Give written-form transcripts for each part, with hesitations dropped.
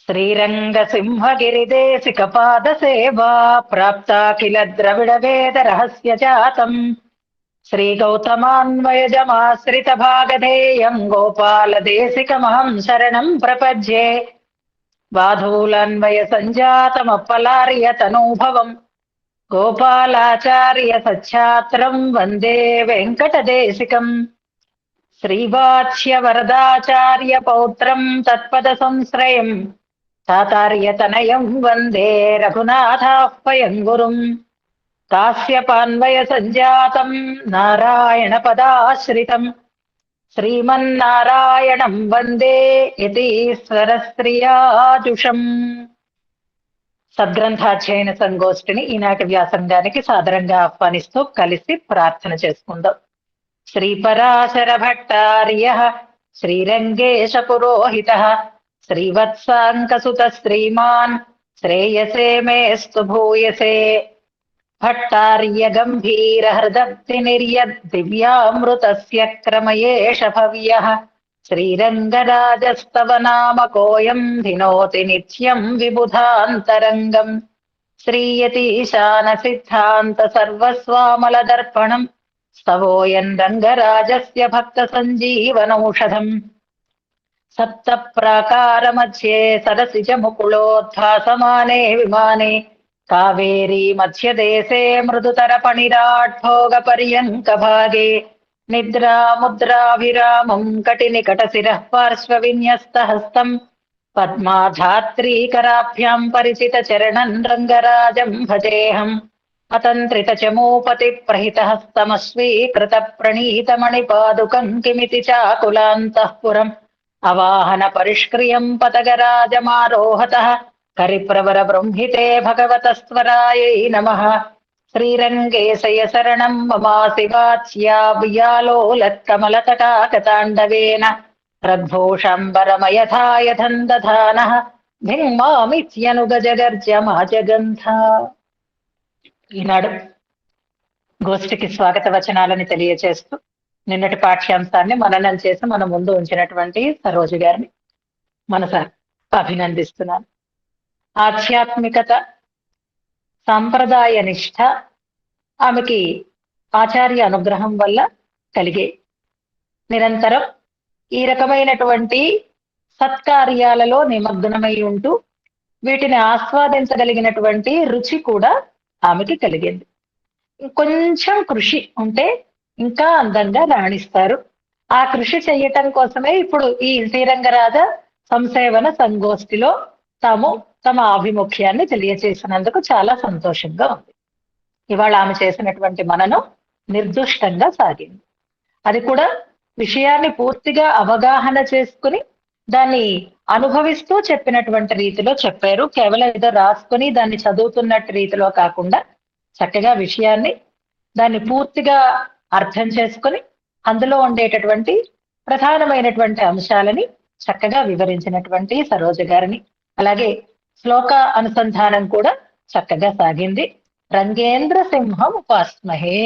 श्रीरङ्गसिंहगिरिदेशिकपादसेवा प्राप्ताखिल द्रविडवेदरहस्यजातम् श्रीगौतमान्वयजमाश्रितभागधेयम् गोपालदेशिकमहम् शरणम् प्रपद्ये। बाधूलान्वयसञ्जातमप्पलार्यतनूभवम् गोपालाचार्य सच्छात्रम् वन्दे वेङ्कटदेशिकम्। श्रीवात्स्यवरदाचार्य पौत्रम् तत्पदसंश्रयम् तातार्यतनयम् वन्दे रघुनाथाह्वयम् गुरुम्। काश्यपान्वयसञ्जातम् नारायणपदाश्रितम् శ్రీమన్నారాయణం వందే యతీశ్వరస్త్రియాజుషం. సద్గ్రంథాధ్యయన సంగోష్ఠిని ఈనాటి వ్యాసంగానికి సాదరంగా ఆహ్వానిస్తూ కలిసి ప్రార్థన చేసుకుందాం. శ్రీపరాశర భట్టార్య శ్రీరంగేశ పురోహిత శ్రీవత్సాంకసుత శ్రీమాన్ శ్రేయసే మేస్తు భూయసే. భట్టార్య గంభీర హృదక్తి నిర్యద్ దివ్యామృతస్య క్రమయేష భవ్యః. శ్రీరంగరాజస్తవ నామ కోయం ధినోతి నిత్యం విబుధాంతరంగం. శ్రీయతీశాన సిద్ధాంత సర్వస్వామల దర్పణం స్తవోయం రంగరాజస్య భక్త సంజీవనౌషధం. సప్త ప్రాకార మధ్యే సరసిజ ముకుళోద్భాసమానే విమానే కావేరీ మధ్యదేశే మృదుతర పణిరాట్భోగ పర్యంక భాగే. నిద్రాముద్రాభిరామం కటినికట శిరః పార్శ్వ విన్యస్త హస్తం పద్మాధాత్రీకరాభ్యాం పరిచిత చరణం రంగరాజం భజేహం. అతంత్రిత చమూపతి ప్రహిత హస్తమస్వీకృత ప్రణీత మణిపాదుకం కిమితి చాకులాంతఃపురం అవాహన పరిష్క్రియం పతగరాజమారోహతః కరిప్రవర బ్రహ్మితే భగవతస్వరాయై నమః. శ్రీరంగేశయ శరణం మమాసి వాచ్యాభియాలోలత్కమలతటాకతాండవేన రద్భూషంబరమయథాయథం దధానః భింమామిత్యనుగజగర్జమాజగంధ. ఈనాడు గోష్ఠికి స్వాగత వచనాలని తెలియచేస్తూ నిన్నటి పాఠ్యాంశాన్ని మననం చేసి మన ముందు ఉంచినటువంటి సరోజు గారిని మనసారా అభినందిస్తున్నాను. ఆధ్యాత్మికత, సాంప్రదాయ నిష్ఠ ఆమెకి ఆచార్య అనుగ్రహం వల్ల కలిగే. నిరంతరం ఈ రకమైనటువంటి సత్కార్యాలలో నిమగ్నమై ఉంటూ వీటిని ఆస్వాదించగలిగినటువంటి రుచి కూడా ఆమెకి కలిగింది. కొంచెం కృషి ఉంటే ఇంకా అందంగా రాణిస్తారు. ఆ కృషి చెయ్యటం కోసమే ఇప్పుడు ఈ శ్రీరంగరాజ సంసేవన సంగోష్ఠిలో తాము తమ ఆభిముఖ్యాన్ని తెలియచేసినందుకు చాలా సంతోషంగా ఉంది. ఇవాళ ఆమె చేసినటువంటి మననం నిర్దుష్టంగా సాగింది. అది కూడా విషయాన్ని పూర్తిగా అవగాహన చేసుకుని దాన్ని అనుభవిస్తూ చెప్పినటువంటి రీతిలో చెప్పారు. కేవలం ఏదో రాసుకుని దాన్ని చదువుతున్నట్టు రీతిలో కాకుండా చక్కగా విషయాన్ని దాన్ని పూర్తిగా అర్థం చేసుకుని అందులో ఉండేటటువంటి ప్రధానమైనటువంటి అంశాలని చక్కగా వివరించినటువంటి సరోజ గారిని, అలాగే శ్లోక అనుసంధానం కూడా చక్కగా సాగింది. రంగేంద్ర సింహం ఉపాస్మహే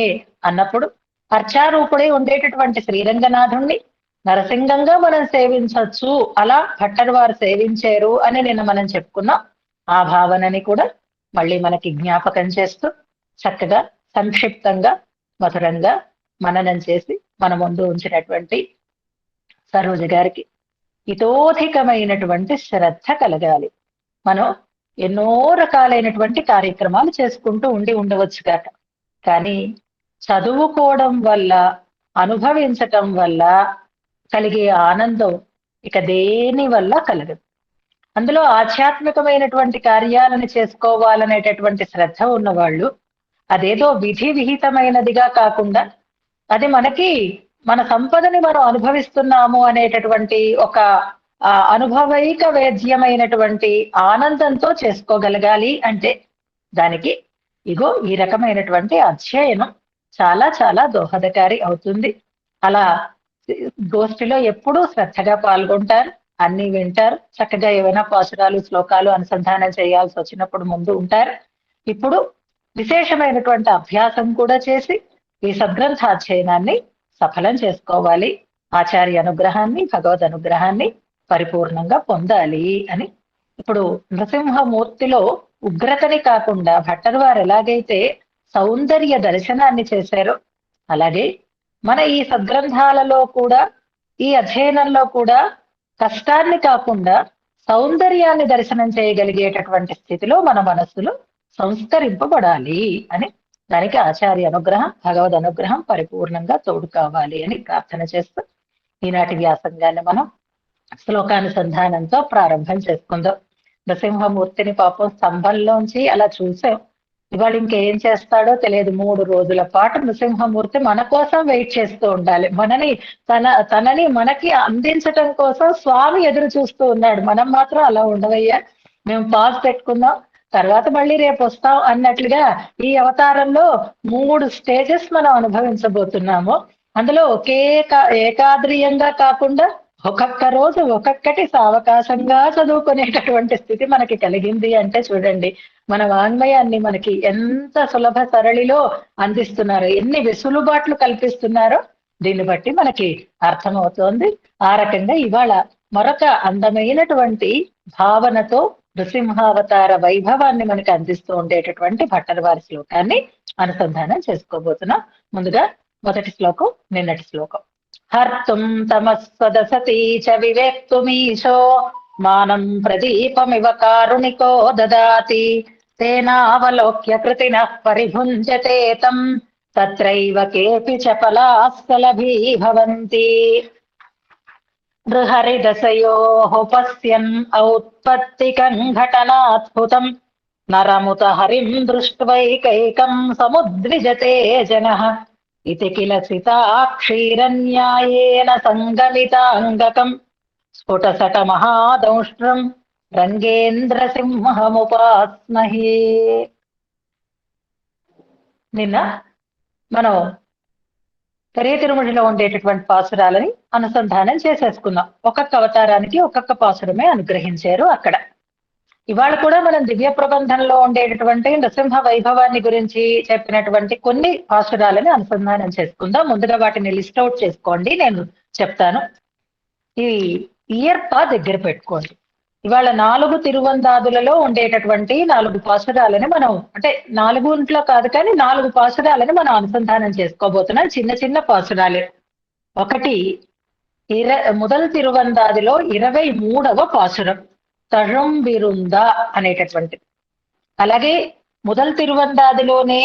అన్నప్పుడు అర్చారూపుడై ఉండేటటువంటి శ్రీరంగనాథుణ్ణి నరసింగంగా మనం సేవించవచ్చు, అలా భట్టరు వారు సేవించారు అని నిన్న మనం చెప్పుకున్నాం. ఆ భావనని కూడా మళ్ళీ మనకి జ్ఞాపకం చేస్తూ చక్కగా సంక్షిప్తంగా మధురంగా మననం చేసి మన ముందు ఉంచినటువంటి సరోజ గారికి ఇతోధికమైనటువంటి శ్రద్ధ కలగాలి. మనం ఎన్నో రకాలైనటువంటి కార్యక్రమాలు చేసుకుంటూ ఉండవచ్చు కాక, కానీ చదువుకోవడం వల్ల అనుభవించటం వల్ల కలిగే ఆనందం ఇక దేని వల్ల కలగదు. అందులో ఆధ్యాత్మికమైనటువంటి కార్యాలను చేసుకోవాలనేటటువంటి శ్రద్ధ ఉన్నవాళ్ళు అదేదో విధి విహితమైనదిగా కాకుండా అది మనకి మన సంపదని మనం అనుభవిస్తున్నాము అనేటటువంటి ఒక అనుభవైక వేద్యమైనటువంటి ఆనందంతో చేసుకోగలగాలి అంటే దానికి ఇగో ఈ రకమైనటువంటి అధ్యయనం చాలా చాలా దోహదకారి అవుతుంది. అలా గోష్ఠిలో ఎప్పుడూ శ్రద్ధగా పాల్గొంటారు, అన్ని వింటారు, చక్కగా ఏవైనా పాసురాలు శ్లోకాలు అనుసంధానం చేయాల్సి వచ్చినప్పుడు ముందు ఉంటారు. ఇప్పుడు విశేషమైనటువంటి అభ్యాసం కూడా చేసి ఈ సద్గ్రంథాధ్యయనాన్ని సఫలం చేసుకోవాలి, ఆచార్య అనుగ్రహాన్ని భగవద్ అనుగ్రహాన్ని పరిపూర్ణంగా పొందాలి అని ఇప్పుడు నృసింహమూర్తిలో ఉగ్రతని కాకుండా భట్టర్ వారు ఎలాగైతే సౌందర్య దర్శనాన్ని చేశారో, అలాగే మన ఈ సద్గ్రంథాలలో కూడా, ఈ అధ్యయనంలో కూడా కష్టాన్ని కాకుండా సౌందర్యాన్ని దర్శనం చేయగలిగేటటువంటి స్థితిలో మన మనస్సులు సంస్కరింపబడాలి అని, దానికి ఆచార్య అనుగ్రహం, భగవద్ అనుగ్రహం పరిపూర్ణంగా తోడు కావాలి అని ప్రార్థన చేస్తూ ఈనాటి వ్యాసంగాన్ని మనం శ్లోకానుసంధానంతో ప్రారంభం చేసుకుందాం. నృసింహమూర్తిని పాపం స్తంభంలోంచి అలా చూసాం. ఇవాళ ఇంకేం చేస్తాడో తెలియదు. 3 రోజుల పాటు నృసింహమూర్తి మన కోసం వెయిట్ చేస్తూ ఉండాలి. తనని మనకి అందించటం కోసం స్వామి ఎదురు చూస్తూ ఉన్నాడు. మనం మాత్రం అలా ఉండవయ్యా, మేము పాజ్ పెట్టుకుందాం, తర్వాత మళ్ళీ రేపు వస్తాం అన్నట్లుగా ఈ అవతారంలో 3 స్టేజెస్ మనం అనుభవించబోతున్నాము. అందులో ఏకాద్రియంగా కాకుండా ఒక్కొక్క రోజు ఒక్కొక్కటి సావకాశంగా చదువుకునేటటువంటి స్థితి మనకి కలిగింది అంటే చూడండి, మన వాంగ్మయాన్ని మనకి ఎంత సులభ సరళిలో అందిస్తున్నారో, ఎన్ని వెసులుబాట్లు కల్పిస్తున్నారో దీన్ని బట్టి మనకి అర్థమవుతోంది. ఆ రకంగా ఇవాళ మరొక అందమైనటువంటి భావనతో నృసింహావతార వైభవాన్ని మనకి అందిస్తూ ఉండేటటువంటి భట్టర్ వారి శ్లోకాన్ని అనుసంధానం చేసుకోబోతున్నాం. ముందుగా మొదటి శ్లోకం, నిన్నటి శ్లోకం. హర్తుం తమస్వదసతి చ వివేక్తుమీశో మానం ప్రదీపమివ కారుణికో దదాతి తేనావలోక్య కృతినః పరిభుంజతే తం తత్రైవ కేపి చపలాస్కలభీ భవంతి. నృహరిదశయోః పశ్యన్ ఔత్పత్తికం ఘటనాద్భుతం నరముత హరిం దృష్ట్వైకైకం సముద్విజతే జనః ఇతి కిల సితాక్షీరన్యాయేన సంగమితాంగకం స్ఫుటసట మహాదౌష్ట్రం రంగేంద్రసింహముపాస్మహే. నిన్న మనం పెరియ తిరుమడిలో ఉండేటటువంటి పాసురాలని అనుసంధానం చేసేసుకున్నాం. ఒక్కొక్క అవతారానికి ఒక్కొక్క పాసురమే అనుగ్రహించారు అక్కడ. ఇవాళ కూడా మనం దివ్య ప్రబంధంలో ఉండేటటువంటి నృసింహ వైభవాన్ని గురించి చెప్పినటువంటి కొన్ని పాసురాలని అనుసంధానం చేసుకుందాం. ముందుగా వాటిని లిస్ట్ అవుట్ చేసుకోండి, నేను చెప్తాను. ఈ ఇయర్ పా దగ్గర పెట్టుకోండి. ఇవాళ 4 తిరువందాదులలో ఉండేటటువంటి 4 పాసురాలని మనం, అంటే 4 కాదు కానీ 4 పాసురాలని మనం అనుసంధానం చేసుకోబోతున్నాం. చిన్న చిన్న పాసురాలే. ఒకటి మొదలు తిరువందాదిలో 23వ పాసురం తழுంబిరుంద అనేటటువంటిది. అలాగే మొదలు తిరువందాదిలోనే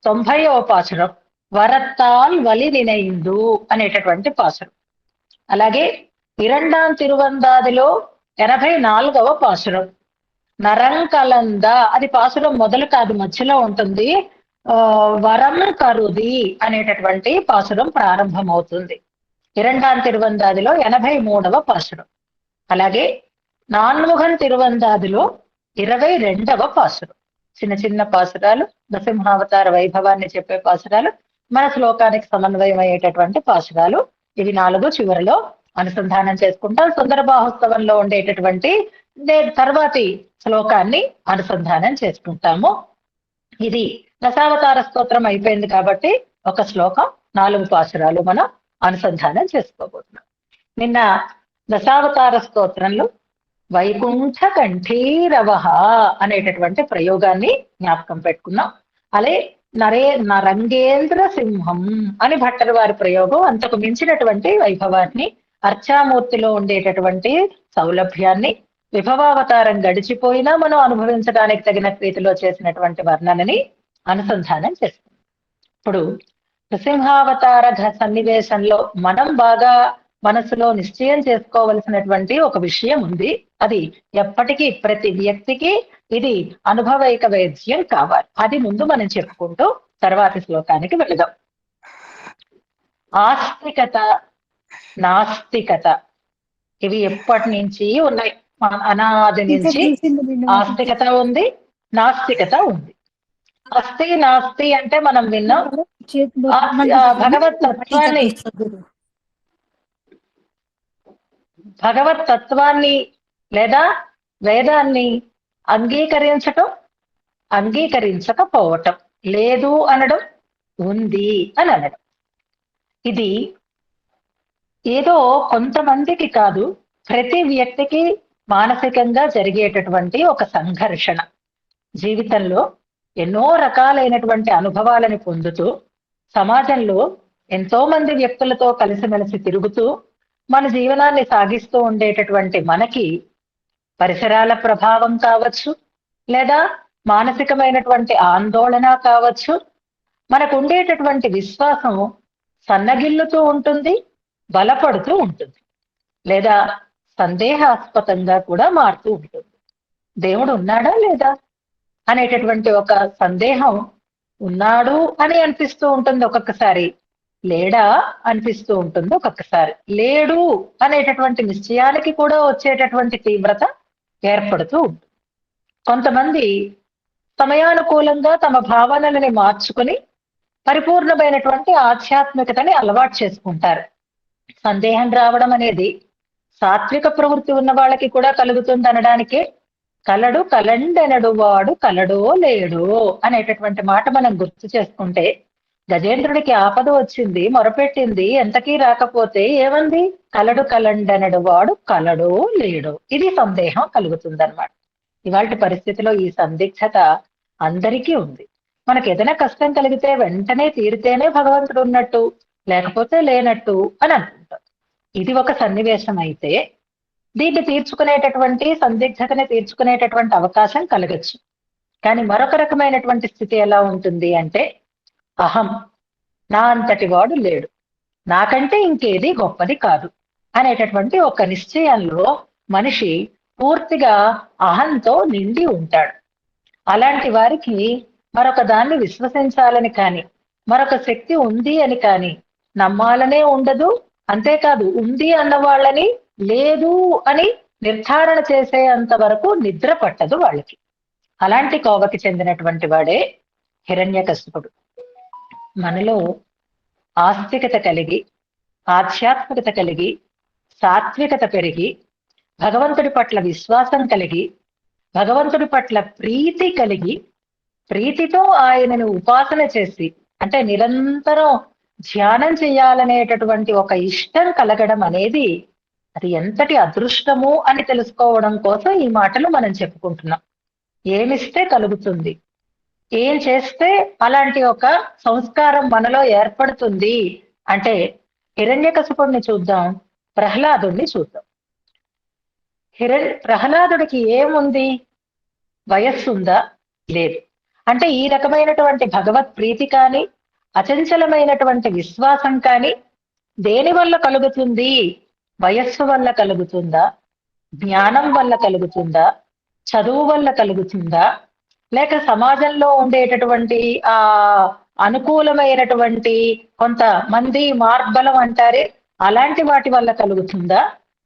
90వ పాసురం వరత్తాల్ వలి నినైందు అనేటటువంటి పాసురం. అలాగే ఇరండాం తిరువందాదిలో 84వ పాసురం నరంకలంద, అది పాసురం మొదలు కాదు, మధ్యలో ఉంటుంది. వరం కరుది అనేటటువంటి పాసురం ప్రారంభమవుతుంది ఇరండాం తిరువందాదిలో 83వ పాసురం. అలాగే నాన్ముఖం తిరువందాదిలో 22వ పాసురం. చిన్న చిన్న పాసురాలు, నృసింహావతార వైభవాన్ని చెప్పే పాసురాలు, మన శ్లోకానికి సమన్వయం అయ్యేటటువంటి పాసురాలు. ఇవి 4 చివరిలో అనుసంధానం చేసుకుంటాం. సుందర బాహోత్సవంలో ఉండేటటువంటి తర్వాతి శ్లోకాన్ని అనుసంధానం చేసుకుంటాము. ఇది దశావతార స్తోత్రం అయిపోయింది కాబట్టి ఒక శ్లోకం 4 పాసురాలు మనం అనుసంధానం చేసుకోబోతున్నాం. నిన్న దశావతార స్తోత్రంలో వైకుంఠ కంఠీరవ అనేటటువంటి ప్రయోగాన్ని జ్ఞాపకం పెట్టుకున్నాం. అలాగే నరంగేంద్ర సింహం అని భట్టర్ వారి ప్రయోగం అంతకు మించినటువంటి వైభవాన్ని, అర్చామూర్తిలో ఉండేటటువంటి సౌలభ్యాన్ని, విభవావతారం గడిచిపోయినా మనం అనుభవించడానికి తగిన రీతిలో చేసినటువంటి వర్ణనని అనుసంధానం చేస్తుంది. ఇప్పుడు నృసింహావతార సన్నివేశంలో మనం బాగా మనసులో నిశ్చయం చేసుకోవలసినటువంటి ఒక విషయం ఉంది. అది ఎప్పటికీ ప్రతి వ్యక్తికి ఇది అనుభవైక వైద్యం కావాలి. అది ముందు మనం చెప్పుకుంటూ తర్వాతి శ్లోకానికి వెళదాం. ఆస్తికత, నాస్తికత ఇవి ఎప్పటి నుంచి ఉన్నాయి. అనాది నుంచి ఆస్తికత ఉంది, నాస్తికత ఉంది. అస్తి నాస్తి అంటే మనం విన్నాం. భగవత్ తత్వాన్ని లేదా వేదాన్ని అంగీకరించటం, అంగీకరించకపోవటం, లేదు అనడం, ఉంది అని అనడం. ఇది ఏదో కొంతమందికి కాదు, ప్రతి వ్యక్తికి మానసికంగా జరిగేటటువంటి ఒక సంఘర్షణ. జీవితంలో ఎన్నో రకాలైనటువంటి అనుభవాలని పొందుతూ సమాజంలో ఎంతో మంది వ్యక్తులతో కలిసిమెలిసి తిరుగుతూ మన జీవనాన్ని సాగిస్తూ ఉండేటటువంటి మనకి పరిసరాల ప్రభావం కావచ్చు, లేదా మానసికమైనటువంటి ఆందోళన కావచ్చు, మనకు ఉండేటటువంటి విశ్వాసం సన్నగిల్లుతూ ఉంటుంది, బలపడుతూ ఉంటుంది, లేదా సందేహాస్పదంగా కూడా మారుతూ ఉంటుంది. దేవుడు ఉన్నాడా లేదా అనేటటువంటి ఒక సందేహం ఉన్నాడు అని అనిపిస్తూ ఉంటుంది ఒక్కొక్కసారి, లేడా అనిపిస్తూ ఉంటుంది ఒక్కొక్కసారి, లేడు అనేటటువంటి నిశ్చయానికి కూడా వచ్చేటటువంటి తీవ్రత ఏర్పడుతూ ఉంటుంది. కొంతమంది సమయానుకూలంగా తమ భావనలని మార్చుకుని పరిపూర్ణమైనటువంటి ఆధ్యాత్మికతని అలవాటు చేసుకుంటారు. సందేహం రావడం అనేది సాత్విక ప్రవృత్తి ఉన్న వాళ్ళకి కూడా కలుగుతుంది అనడానికే కలడు కలండెనడు వాడు కలడో లేడో అనేటటువంటి మాట మనం గుర్తు చేసుకుంటే, గజేంద్రుడికి ఆపద వచ్చింది, మొరపెట్టింది, ఎంతకీ రాకపోతే ఏమంది? కలడు కలండెనడు వాడు కలడో లేడో. ఇది సందేహం కలుగుతుందన్నమాట. ఇవాళ పరిస్థితిలో ఈ సందిగ్ధత అందరికీ ఉంది. మనకి ఏదైనా కష్టం కలిగితే వెంటనే తీరితేనే భగవంతుడు ఉన్నట్టు, లేకపోతే లేనట్టు అని అనుకుంటాం. ఇది ఒక సన్నివేశం అయితే దీన్ని తీర్చుకునేటటువంటి సందిగ్ధతని తీర్చుకునేటటువంటి అవకాశం కలగచ్చు. కానీ మరొక రకమైనటువంటి స్థితి ఎలా ఉంటుంది అంటే, అహం, నా అంతటి వాడు లేడు, నాకంటే ఇంకేది గొప్పది కాదు అనేటటువంటి ఒక నిశ్చయంలో మనిషి పూర్తిగా అహంతో నిండి ఉంటాడు. అలాంటి వారికి మరొక దాన్ని విశ్వసించాలని కానీ, మరొక శక్తి ఉంది అని కానీ నమ్మాలనే ఉండదు. అంతేకాదు, ఉంది అన్న వాళ్ళని లేదు అని నిర్ధారణ చేసేంత వరకు నిద్ర పట్టదు వాళ్ళకి. అలాంటి కోవకి చెందినటువంటి వాడే హిరణ్యకశిపుడు. మనలో ఆస్తికత కలిగి, ఆధ్యాత్మికత కలిగి, సాత్వికత పెరిగి, భగవంతుడి పట్ల విశ్వాసం కలిగి, భగవంతుడి పట్ల ప్రీతి కలిగి, ప్రీతితో ఆయనను ఉపాసన చేసి, అంటే నిరంతరం ధ్యానం చేయాలనేటటువంటి ఒక ఇష్టం కలగడం అనేది అది ఎంతటి అదృష్టము అని తెలుసుకోవడం కోసం ఈ మాటలు మనం చెప్పుకుంటున్నాం. ఏమిస్తే కలుగుతుంది, ఏం చేస్తే అలాంటి ఒక సంస్కారం మనలో ఏర్పడుతుంది అంటే, హిరణ్యకశిపుడిని చూద్దాం, ప్రహ్లాదుడిని చూద్దాం. ప్రహ్లాదుడికి ఏముంది? వయస్సుందా? లేదు. అంటే ఈ రకమైనటువంటి భగవత్ ప్రీతి కానీ, అచంచలమైనటువంటి విశ్వాసం కానీ దేని వల్ల కలుగుతుంది? వయస్సు వల్ల కలుగుతుందా? జ్ఞానం వల్ల కలుగుతుందా? చదువు వల్ల కలుగుతుందా? లేక సమాజంలో ఉండేటటువంటి ఆ అనుకూలమైనటువంటి కొంతమంది మార్బలం అంటారే, అలాంటి వాటి వల్ల కలుగుతుందా?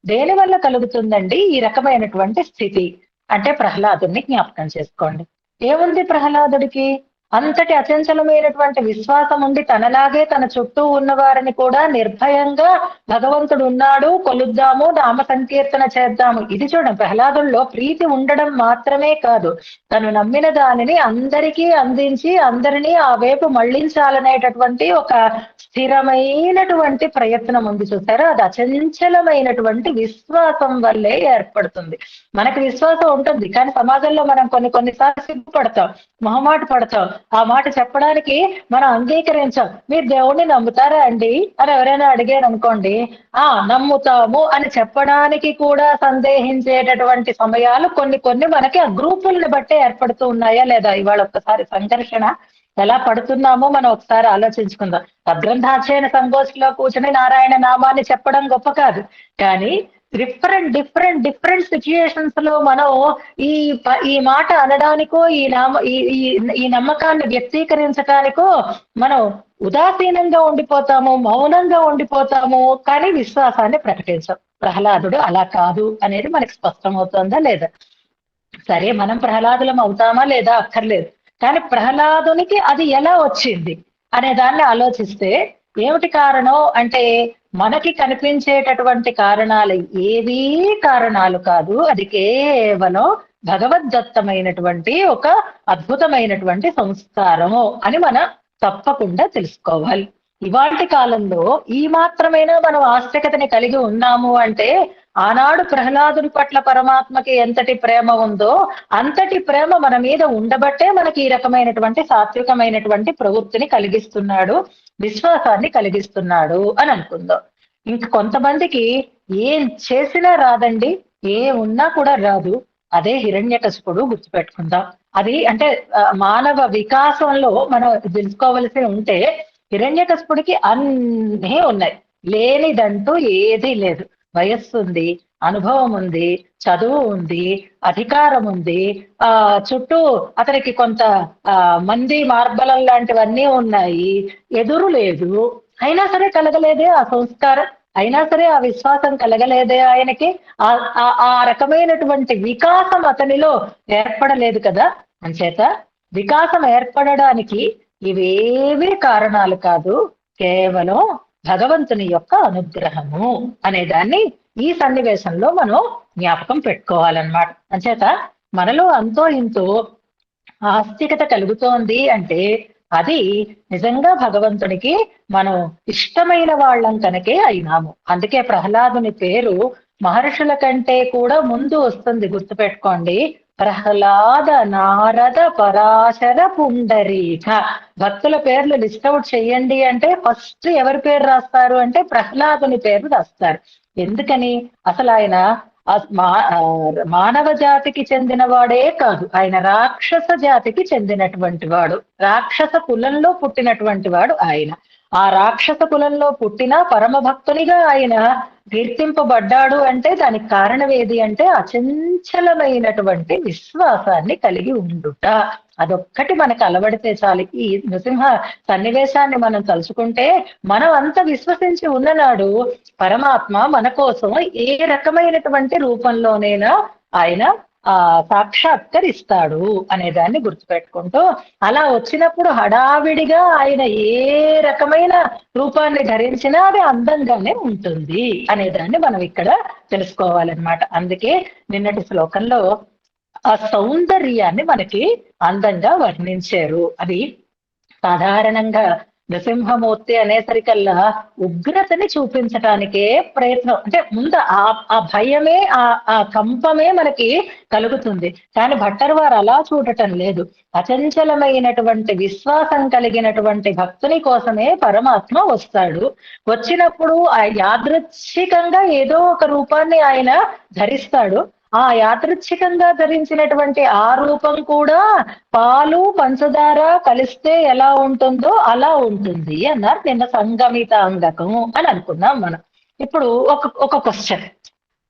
దేని వల్ల కలుగుతుందండి ఈ రకమైనటువంటి స్థితి అంటే? ప్రహ్లాదుని జ్ఞాపకం చేసుకోండి. ఏముంది ప్రహ్లాదుడికి? అంతటి అచంచలమైనటువంటి విశ్వాసం ఉండి తనలాగే తన చుట్టూ ఉన్న వారిని కూడా నిర్భయంగా భగవంతుడు ఉన్నాడు, కొలుద్దాము, నామ సంకీర్తన చేద్దాము. ఇది చూడండి, ప్రహ్లాదుల్లో ప్రీతి ఉండడం మాత్రమే కాదు, తను నమ్మిన దానిని అందరికీ అందించి అందరినీ ఆ వైపు మళ్లించాలనేటటువంటి ఒక స్థిరమైనటువంటి ప్రయత్నం ఉంది. చూసారా? అది అచంచలమైనటువంటి విశ్వాసం వల్లే ఏర్పడుతుంది. మనకి విశ్వాసం ఉంటుంది, కానీ సమాజంలో మనం కొన్నిసార్లు సిగ్గుపడతాం, మొహమాట పడతాం. ఆ మాట చెప్పడానికి మనం అంగీకరించాం. మీరు దేవుణ్ణి నమ్ముతారా అండి అని ఎవరైనా అడిగారు అనుకోండి, నమ్ముతాము అని చెప్పడానికి కూడా సందేహించేటటువంటి సమయాలు కొన్ని మనకి ఆ గ్రూపుల్ని బట్టే ఏర్పడుతూ ఉన్నాయా లేదా? ఇవాళ ఒక్కసారి సంఘర్షణ ఎలా పడుతున్నామో మనం ఒకసారి ఆలోచించుకుందాం. సద్గ్రంథాధ్యయన సంగోష్ఠిలో కూర్చొని నారాయణ నామాన్ని చెప్పడం గొప్ప కాదు, కానీ డిఫరెంట్ సిచ్యుయేషన్స్ లో మనం ఈ మాట అనడానికో ఈ నమ్మకాన్ని వ్యక్తీకరించడానికో మనం ఉదాసీనంగా ఉండిపోతాము, మౌనంగా ఉండిపోతాము, కానీ విశ్వాసాన్ని ప్రకటించాం. ప్రహ్లాదుడు అలా కాదు అనేది మనకి స్పష్టమవుతుందా లేదా? సరే, మనం ప్రహ్లాదులం అవుతామా లేదా అక్కర్లేదు, కానీ ప్రహ్లాదునికి అది ఎలా వచ్చింది అనే దాన్ని ఆలోచిస్తే ఏమిటి కారణం అంటే, మనకి కనిపించేటటువంటి కారణాలు ఏవీ కారణాలు కాదు, అది కేవలం భగవద్దత్తమైనటువంటి ఒక అద్భుతమైనటువంటి సంస్కారము అని మనం తప్పకుండా తెలుసుకోవాలి. ఇవాల్టి కాలంలో ఈ మాత్రమైనా మనం ఆస్తికతని కలిగి ఉన్నాము అంటే ఆనాడు ప్రహ్లాదుని పట్ల పరమాత్మకి ఎంతటి ప్రేమ ఉందో అంతటి ప్రేమ మన మీద ఉండబట్టే మనకి ఈ రకమైనటువంటి సాత్వికమైనటువంటి ప్రవృత్తిని కలిగిస్తున్నాడు, విశ్వాసాన్ని కలిగిస్తున్నాడు అని అనుకుందాం. ఇంక కొంతమందికి ఏం చేసినా రాదండి, ఏ ఉన్నా కూడా రాదు. అదే హిరణ్యకశిపుడు, గుర్తుపెట్టుకుందాం. అది అంటే మానవ వికాసంలో మనం తెలుసుకోవలసి ఉంటే హిరణ్యకశిపుడికి అన్నీ ఉన్నాయి, లేనిదంటూ ఏదీ లేదు. వయస్సు ఉంది, అనుభవం ఉంది, చదువు ఉంది, అధికారం ఉంది, ఆ చుట్టూ అతనికి కొంత మంది మార్బలం లాంటివన్నీ ఉన్నాయి, ఎదురు లేదు. అయినా సరే కలగలేదే ఆ సంస్కారం, అయినా సరే ఆ విశ్వాసం కలగలేదే ఆయనకి, ఆ రకమైనటువంటి వికాసం అతనిలో ఏర్పడలేదు కదా. అంచేత వికాసం ఏర్పడడానికి ఇవేవీ కారణాలు కాదు, కేవలం భగవంతుని యొక్క అనుగ్రహము అనే దాన్ని ఈ సన్నివేశంలో మనం జ్ఞాపకం పెట్టుకోవాలన్నమాట. అంచేత మనలో అంతో ఇంతో ఆస్తికత కలుగుతోంది అంటే అది నిజంగా భగవంతునికి మనం ఇష్టమైన వాళ్ళం కనుకే అయినాము. అందుకే ప్రహ్లాదుని పేరు మహర్షుల కంటే కూడా ముందు వస్తుంది, గుర్తుపెట్టుకోండి. ప్రహ్లాద, నారద, పరాశర, పుండరీక. భక్తుల పేర్లు లిస్ట్ అవుట్ చెయ్యండి అంటే ఫస్ట్ ఎవరి పేరు రాస్తారు అంటే ప్రహ్లాదుని పేరు రాస్తారు. ఎందుకని? అసలు ఆయన మానవ జాతికి చెందిన వాడే కాదు, ఆయన రాక్షస జాతికి చెందినటువంటి వాడు, రాక్షస కులంలో పుట్టినటువంటి వాడు ఆయన. ఆ రాక్షస కులంలో పుట్టిన పరమ భక్తునిగా ఆయన కీర్తింపబడ్డాడు అంటే దానికి కారణం ఏది అంటే అచంచలమైనటువంటి విశ్వాసాన్ని కలిగి ఉండుట. అదొక్కటి మనకు అలవడితే చాలు. ఈ నృసింహ సన్నివేశాన్ని మనం తలుచుకుంటే మనం అంత విశ్వసించి ఉన్ననాడు పరమాత్మ మన కోసం ఏ రకమైనటువంటి రూపంలోనైనా ఆయన సాక్షాత్కరిస్తాడు అనే దాన్ని గుర్తుపెట్టుకుంటూ, అలా వచ్చినప్పుడు హడావిడిగా ఆయన ఏ రకమైన రూపాన్ని ధరించినా అది అందంగానే ఉంటుంది అనే దాన్ని మనం ఇక్కడ తెలుసుకోవాలన్నమాట. అందుకే నిన్నటి శ్లోకంలో ఆ సౌందర్యాన్ని మనకి అందంగా వర్ణించారు. అది సాధారణంగా నృసింహమూర్తి అనేసరికల్లా ఉగ్రతని చూపించటానికే ప్రయత్నం, అంటే ముందు ఆ భయమే ఆ కంపమే మనకి కలుగుతుంది. కానీ భట్టర్ వారు అలా చూడటం లేదు. అచంచలమైనటువంటి విశ్వాసం కలిగినటువంటి భక్తుని కోసమే పరమాత్మ వస్తాడు. వచ్చినప్పుడు ఆ యాదృచ్ఛికంగా ఏదో ఒక రూపాన్ని ఆయన ధరిస్తాడు. ఆ యాదృచ్ఛికంగా ధరించినటువంటి ఆ రూపం కూడా పాలు పంచదార కలిస్తే ఎలా ఉంటుందో అలా ఉంటుంది అన్నారు నిన్న. సంగమితాంగకము అని అనుకున్నాం మనం. ఇప్పుడు ఒక క్వశ్చన్,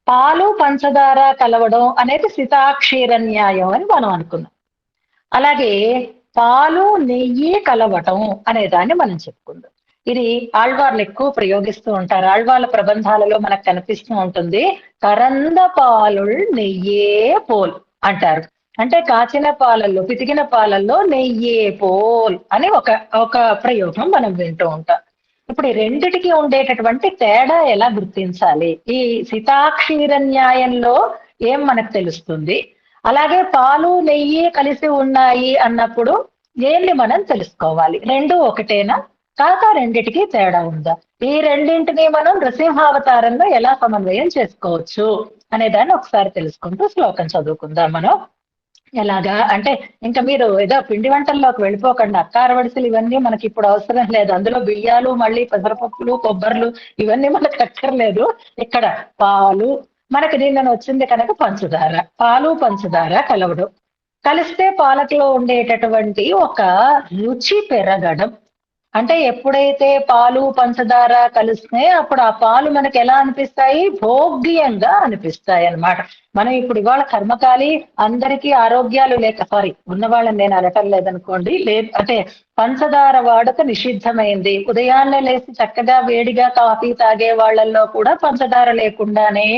పాలు పంచదార కలవడం అనేది సితాక్షీర న్యాయం అని మనం అనుకున్నాం. అలాగే పాలు నెయ్యి కలవటం అనే దాన్ని మనం చెప్పుకుందాం. ఇది ఆళ్వార్లు ఎక్కువ ప్రయోగిస్తూ ఉంటారు. ఆళ్వార్ల ప్రబంధాలలో మనకు కనిపిస్తూ ఉంటుంది, కరంద పాలుల్ నెయ్యే పోల్ అంటారు. అంటే కాచిన పాలల్లో, పితికిన పాలల్లో నెయ్యే పోల్ అని ఒక ప్రయోగం మనం వింటూ ఉంటాం. ఇప్పుడు ఈ రెండిటికి ఉండేటటువంటి తేడా ఎలా గుర్తించాలి? ఈ సితాక్షీర న్యాయంలో ఏం మనకు తెలుస్తుంది? అలాగే పాలు నెయ్యి కలిసి ఉన్నాయి అన్నప్పుడు ఏంటి మనం తెలుసుకోవాలి? రెండు ఒకటేనా కాక రెండిటికి తేడా ఉందా? ఈ రెండింటిని మనం నృసింహావతారంలో ఎలా సమన్వయం చేసుకోవచ్చు అనే దాన్ని ఒకసారి తెలుసుకుంటూ శ్లోకం చదువుకుందాం మనం. ఎలాగా అంటే ఇంకా మీరు ఏదో పిండి వంటల్లోకి వెళ్ళిపోకండి, అక్కారవడిసలు ఇవన్నీ మనకి ఇప్పుడు అవసరం లేదు. అందులో బియ్యాలు, మళ్ళీ పెసరపప్పులు, కొబ్బర్లు ఇవన్నీ మనకు అక్కర్లేదు. ఇక్కడ పాలు మనకి నిన్న వచ్చింది కనుక పంచదార, పాలు పంచదార కలవడం, కలిస్తే పాలకులో ఉండేటటువంటి ఒక రుచి పెరగడం. అంటే ఎప్పుడైతే పాలు పంచదార కలిస్తే అప్పుడు ఆ పాలు మనకి ఎలా అనిపిస్తాయి? భోగ్యంగా అనిపిస్తాయి అన్నమాట. మనం ఇప్పుడు ఇవాళ కర్మకాలి అందరికీ ఆరోగ్యాలు లేక, సారీ ఉన్న వాళ్ళని నేను అనటం లేదనుకోండి, అంటే పంచదార వాడక నిషిద్ధమైంది. ఉదయాన్నే లేచి చక్కగా వేడిగా కాఫీ తాగే వాళ్ళల్లో కూడా పంచదార లేకుండానే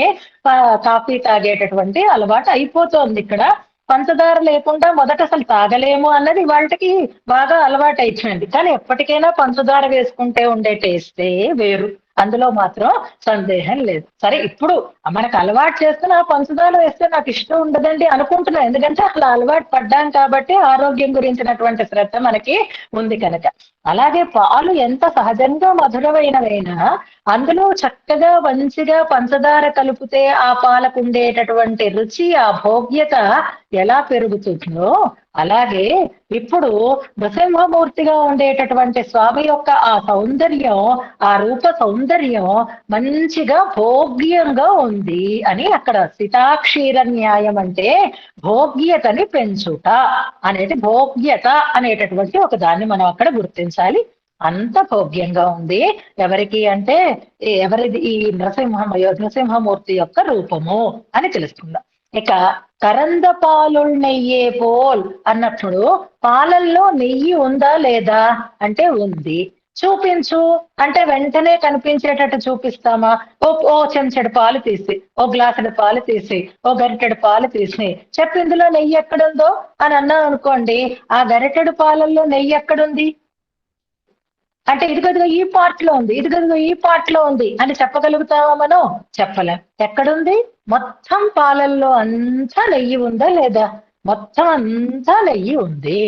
కాఫీ తాగేటటువంటి అలవాటు అయిపోతోంది. ఇక్కడ పంచదార లేకుండా మొదట అసలు తాగలేము అన్నది వాళ్ళకి బాగా అలవాటు అయిపోయింది. కానీ ఎప్పటికైనా పంచదార వేసుకుంటే ఉండే టేస్టే వేరు, అందులో మాత్రం సందేహం లేదు. సరే, ఇప్పుడు మనకు అలవాటు చేస్తున్న పంచదార వేస్తే నాకు ఇష్టం ఉండదండి అనుకుంటున్నాం, ఎందుకంటే అసలు అలవాటు పడ్డాం కాబట్టి ఆరోగ్యం గురించినటువంటి శ్రద్ధ మనకి ఉంది కనుక. అలాగే పాలు ఎంత సహజంగా మధురమైనవైనా అందులో చక్కగా మంచిగా పంచదార కలిపితే ఆ పాలకు ఉండేటటువంటి రుచి, ఆ భోగ్యత ఎలా పెరుగుతుందో అలాగే ఇప్పుడు నృసింహమూర్తిగా ఉండేటటువంటి స్వామి యొక్క ఆ సౌందర్యం, ఆ రూప సౌందర్యం మంచిగా భోగ్యంగా ఉంది అని అక్కడ సితాక్షీర న్యాయం అంటే భోగ్యతని పెంచుట అనేది, భోగ్యత అనేటటువంటి ఒక దాన్ని మనం అక్కడ గుర్తించాలి. అంత భోగ్యంగా ఉంది. ఎవరికి అంటే ఎవరిది ఈ నృసింహమూర్తి యొక్క రూపము అని తెలుసుకుందాం. ఇక కరంద పాలుల్ నెయ్యే పోల్ అన్నప్పుడు పాలల్లో నెయ్యి ఉందా లేదా అంటే ఉంది. చూపించు అంటే వెంటనే కనిపించేటట్టు చూపిస్తామా? ఓ చెంచడు పాలు తీసి, ఓ గ్లాసుడు పాలు తీసి, ఓ గరిటెడు పాలు తీసి చెప్పు ఇందులో నెయ్యి ఎక్కడుందో అని అన్నాం అనుకోండి, ఆ గరిటెడు పాలల్లో నెయ్యి ఎక్కడుంది అంటే ఇదిగదిగో ఈ పార్ట్ లో ఉంది, ఇదిగదిగో ఈ పార్ట్ లో ఉంది అని చెప్పగలుగుతావా మనం? చెప్పలేం. ఎక్కడుంది? మొత్తం పాలల్లో అంతా నెయ్యి ఉందా లేదా? మొత్తం అంతా నెయ్యి ఉంది.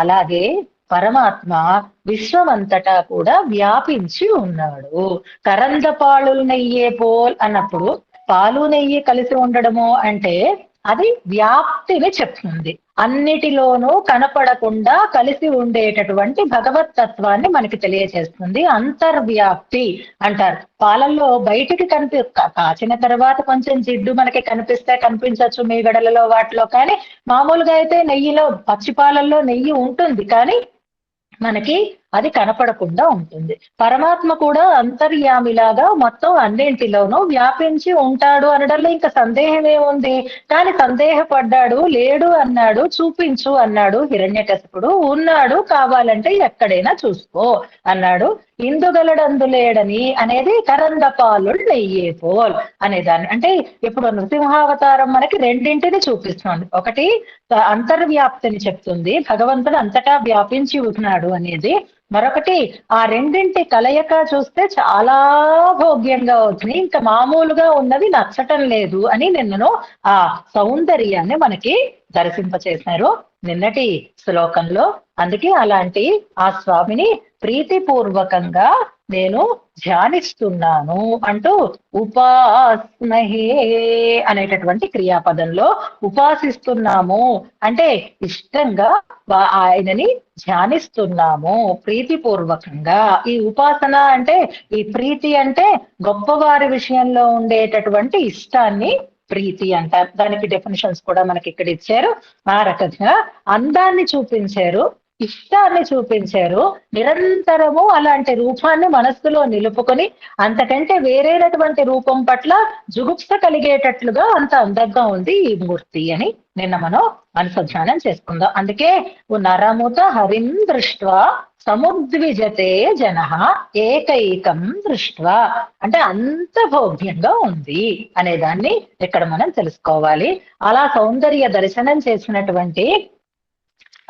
అలాగే పరమాత్మ విశ్వమంతటా కూడా వ్యాపించి ఉన్నాడు. కరంద పాలులు నెయ్యే పోల్ అన్నప్పుడు పాలు నెయ్యి కలిసి ఉండడము అంటే అది వ్యాప్తిని చెప్తుంది. అన్నిటిలోనూ కనపడకుండా కలిసి ఉండేటటువంటి భగవత్ తత్వాన్ని మనకి తెలియజేస్తుంది. అంతర్వ్యాప్తి అంటారు. పాలల్లో బయటికి కాచిన తర్వాత కొంచెం జిడ్డు మనకి కనిపిస్తే కనిపించవచ్చు మీగడలలో వాటిలో, కానీ మామూలుగా అయితే నెయ్యిలో, పచ్చి పాలల్లో నెయ్యి ఉంటుంది కానీ మనకి అది కనపడకుండా ఉంటుంది. పరమాత్మ కూడా అంతర్యామిలాగా మొత్తం అన్నింటిలోనూ వ్యాపించి ఉంటాడు అనడంలో ఇంకా సందేహం ఏముంది? కానీ సందేహపడ్డాడు, లేడు అన్నాడు, చూపించు అన్నాడు హిరణ్యకశిపుడు, ఉన్నాడు కావాలంటే ఎక్కడైనా చూసుకో అన్నాడు. ఇందుగలడందులేడని అనేది కరందపాలుడు నెయ్యే పోల్ అనేదాన్ని. అంటే ఇప్పుడు నృసింహావతారం మనకి రెండింటిని చూపిస్తుంది. ఒకటి అంతర్వ్యాప్తిని చెప్తుంది, భగవంతుడు అంతటా వ్యాపించి ఉన్నాడు అనేది. మరొకటి ఆ రెండింటి కలయిక చూస్తే చాలా భోగ్యంగా అవుతుంది, ఇంకా మామూలుగా ఉన్నది నచ్చటం లేదు అని నిన్నను ఆ సౌందర్యాన్ని మనకి దర్శింపచేశారు నిన్నటి శ్లోకంలో. అందుకే అలాంటి ఆ స్వామిని ప్రీతిపూర్వకంగా నేను ధ్యానిస్తున్నాను అంటూ ఉపాస్మహే అనేటటువంటి క్రియాపదంలో ఉపాసిస్తున్నాము అంటే ఇష్టంగా ఆయనని ధ్యానిస్తున్నాము ప్రీతిపూర్వకంగా. ఈ ఉపాసన అంటే, ఈ ప్రీతి అంటే గొప్పవారి విషయంలో ఉండేటటువంటి ఇష్టాన్ని ప్రీతి అంటారు. దానికి డెఫినేషన్స్ కూడా మనకి ఇక్కడ ఇచ్చారు. ఆ రకంగా అందాన్ని చూపించారు, ఇష్టాన్ని చూపించారు. నిరంతరము అలాంటి రూపాన్ని మనస్సులో నిలుపుకొని అంతకంటే వేరేటటువంటి రూపం పట్ల జుగుప్స కలిగేటట్లుగా అంత అందంగా ఉంది ఈ మూర్తి అని నిన్న మనం అనుసంధానం చేసుకుందాం. అందుకే నరముత హరిం దృష్ట్వా సముద్విజతే జన ఏకైకం దృష్ట్వా అంటే అంత భోగ్యంగా ఉంది అనేదాన్ని ఇక్కడ మనం తెలుసుకోవాలి. అలా సౌందర్య దర్శనం చేసినటువంటి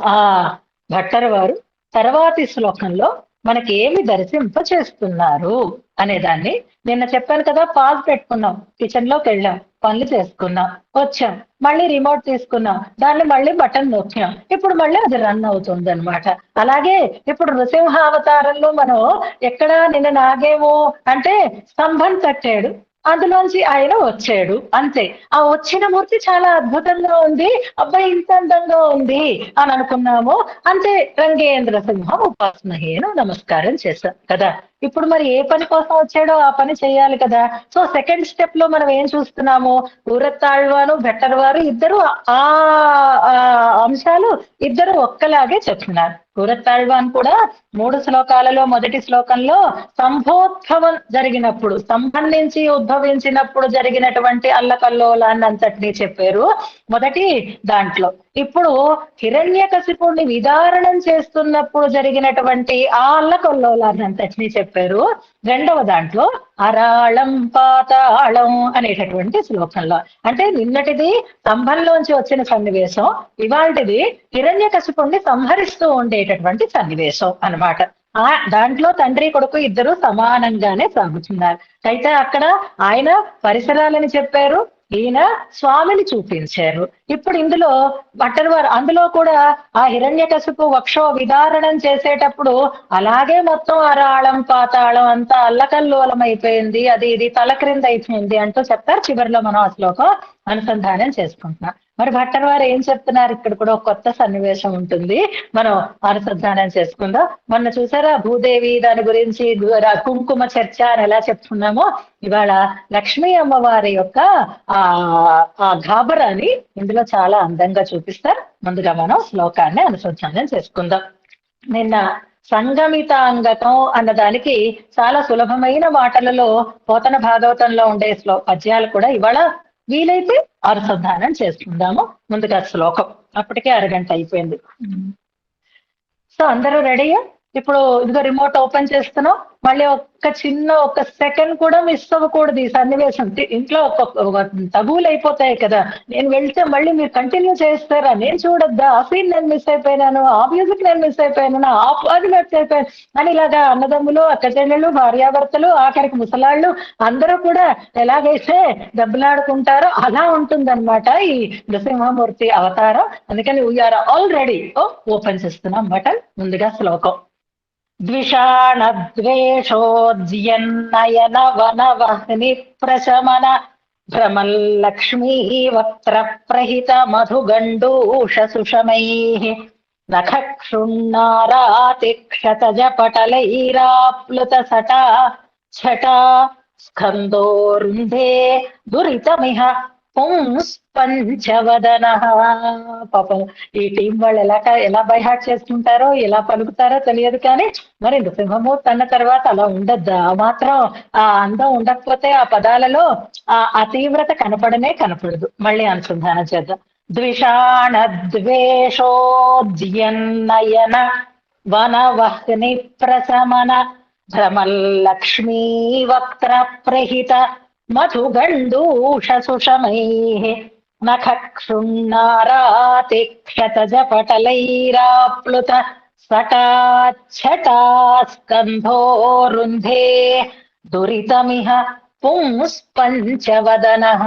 ఆ భట్టర్ వారు తర్వాతి శ్లోకంలో మనకి ఏమి దర్శింప చేస్తున్నారు అనేదాన్ని నిన్న చెప్పాను కదా. పాజ్ పెట్టుకున్నాం, కిచెన్ లోకి వెళ్ళాం, పనులు చేసుకున్నాం, వచ్చాం, మళ్ళీ రిమోట్ తీసుకున్నాం, దాన్ని మళ్ళీ బటన్ నొక్కాం, ఇప్పుడు మళ్ళీ అది రన్ అవుతుంది అనమాట. అలాగే ఇప్పుడు నృసింహావతారంలో మనం ఎక్కడ నిన్న నాగేమో అంటే స్తంభం కట్టాడు, అందులోంచి ఆయన వచ్చాడు అంతే. ఆ వచ్చిన మూర్తి చాలా అద్భుతంగా ఉంది, అబ్బాయి ఇంత అందంగా ఉంది అని అనుకున్నాము అంతే. రంగేంద్ర సింహం ఉపాసనహేను నమస్కారం చేశాం కదా. ఇప్పుడు మరి ఏ పని కోసం వచ్చాడో ఆ పని చేయాలి కదా. సో సెకండ్ స్టెప్ లో మనం ఏం చూస్తున్నాము, ఊరత్తాళ్వాను భట్టర్ వారు ఇద్దరు ఆ అంశాలు ఇద్దరు ఒక్కలాగే చెప్తున్నారు. ఊరత్తాళ్వాన్ కూడా 3 శ్లోకాలలో మొదటి శ్లోకంలో సంభోద్భవం జరిగినప్పుడు, స్తంభం నుంచి ఉద్భవించినప్పుడు జరిగినటువంటి అల్లకల్లోలాన్ని అంతటినీ చెప్పారు మొదటి దాంట్లో. ఇప్పుడు హిరణ్యకశిపుణ్ణి విదారణం చేస్తున్నప్పుడు జరిగినటువంటి ఆ అల్లకల్లోలాన్ని అంతటినీ చెప్పారు రెండవ దాంట్లో. అరాళం పాతాళం అనేటటువంటి శ్లోకంలో అంటే నిన్నటిది స్తంభంలోంచి వచ్చిన సన్నివేశం, ఇవాళటిది హిరణ్యకశిపుణ్ణి సంహరిస్తూ ఉండేటటువంటి సన్నివేశం అన్నమాట. దాంట్లో తండ్రి కొడుకు ఇద్దరు సమానంగానే సాగుతున్నారు. అయితే అక్కడ ఆయన పరిసరాలని చెప్పారు, ఈయన స్వామిని చూపించారు. ఇప్పుడు ఇందులో వారు అందులో కూడా ఆ హిరణ్యకశిపు వక్షో విదారణం చేసేటప్పుడు అలాగే మొత్తం అరాళం పాతాళం అంతా అల్లకల్లోలం అయిపోయింది, అది ఇది తల క్రింద అయిపోయింది అంటూ చెప్తారు. చివరిలో మనం ఆ శ్లోకం అనుసంధానం చేసుకుంటున్నాం. మరి భట్టర్ వారు ఏం చెప్తున్నారు? ఇక్కడ కూడా ఒక కొత్త సన్నివేశం ఉంటుంది, మనం అనుసంధానం చేసుకుందాం. మొన్న చూసారా భూదేవి దాని గురించి కుంకుమ చర్చ అని ఎలా చెప్తున్నామో, ఇవాళ లక్ష్మీ అమ్మవారి యొక్క ఆ ఆ గాబరాని ఇందులో చాలా అందంగా చూపిస్తారు. ముందుగా మనం శ్లోకాన్ని అనుసంధానం చేసుకుందాం. నిన్న సంగమితాంగకం అన్నదానికి చాలా సులభమైన మాటలలో పోతన భాగవతంలో ఉండే పద్యాలు కూడా ఇవాళ వీలైతే అనుసంధానం చేసుకుందాము. ముందుగా శ్లోకం, అప్పటికే అరగంట అయిపోయింది. సో అందరూ రెడీయా? ఇప్పుడు ఇదిగో రిమోట్ ఓపెన్ చేస్తున్నాం. మళ్ళీ ఒక సెకండ్ కూడా మిస్ అవ్వకూడదు ఈ సన్నివేశం. ఇంట్లో ఒక తగువులు అయిపోతాయి కదా, నేను వెళ్తే మళ్ళీ మీరు కంటిన్యూ చేస్తారా, నేను చూడొద్దా, ఆ సీన్ నేను మిస్ అయిపోయినాను, ఆ మ్యూజిక్ నేను మిస్ అయిపోయాను, అది మిస్ అయిపోయాను అని ఇలాగా అన్నదమ్ములు, అక్కచెల్లెళ్ళు, భార్యాభర్తలు, ఆఖరికి ముసలాళ్ళు అందరూ కూడా ఎలాగైతే దెబ్బలాడుకుంటారో అలా ఉంటుందన్నమాట ఈ నృసింహమూర్తి అవతారం. అందుకని వీఆర్ ఆల్ రెడీ. ఓపెన్ చేస్తున్నాం బటన్. ముందుగా శ్లోకం. ద్విషాణద్వేషోజ్యన్నయన వనవహ్ని ప్రశమన భ్రమల్లక్ష్మీ వక్త్ర ప్రహిత మధుగండూష సుషమైః నఖక్షుణ్ణారాతిక్షతజ పటలైరాప్లుత సటా ఛటా స్కందోరుంధే దురితమిహ పంచవదన. పాపం ఈ టీం వాళ్ళు ఎలా బైహార్ట్ చేసుకుంటారో, ఎలా పలుకుతారో తెలియదు, కానీ మరి నృసింహమూర్తి అన్న తర్వాత అలా ఉండద్దా? మాత్రం ఆ అందం ఉండకపోతే ఆ పదాలలో ఆ తీవ్రత కనపడదు. మళ్ళీ అనుసంధానం చేద్దాం. ద్విషాణ ద్వేషోజ్యన్నయన వనవహ్ని ప్రశమన భ్రమల్లక్ష్మీ వక్త్ర ప్రహిత మధుగండూష సుషమైః నఖక్షుణ్ణారాతిక్షతజ పటలైరాప్లుత సటాఛటా స్కంధోరుంధే దురితమిహ పుంస్పంచవదనః.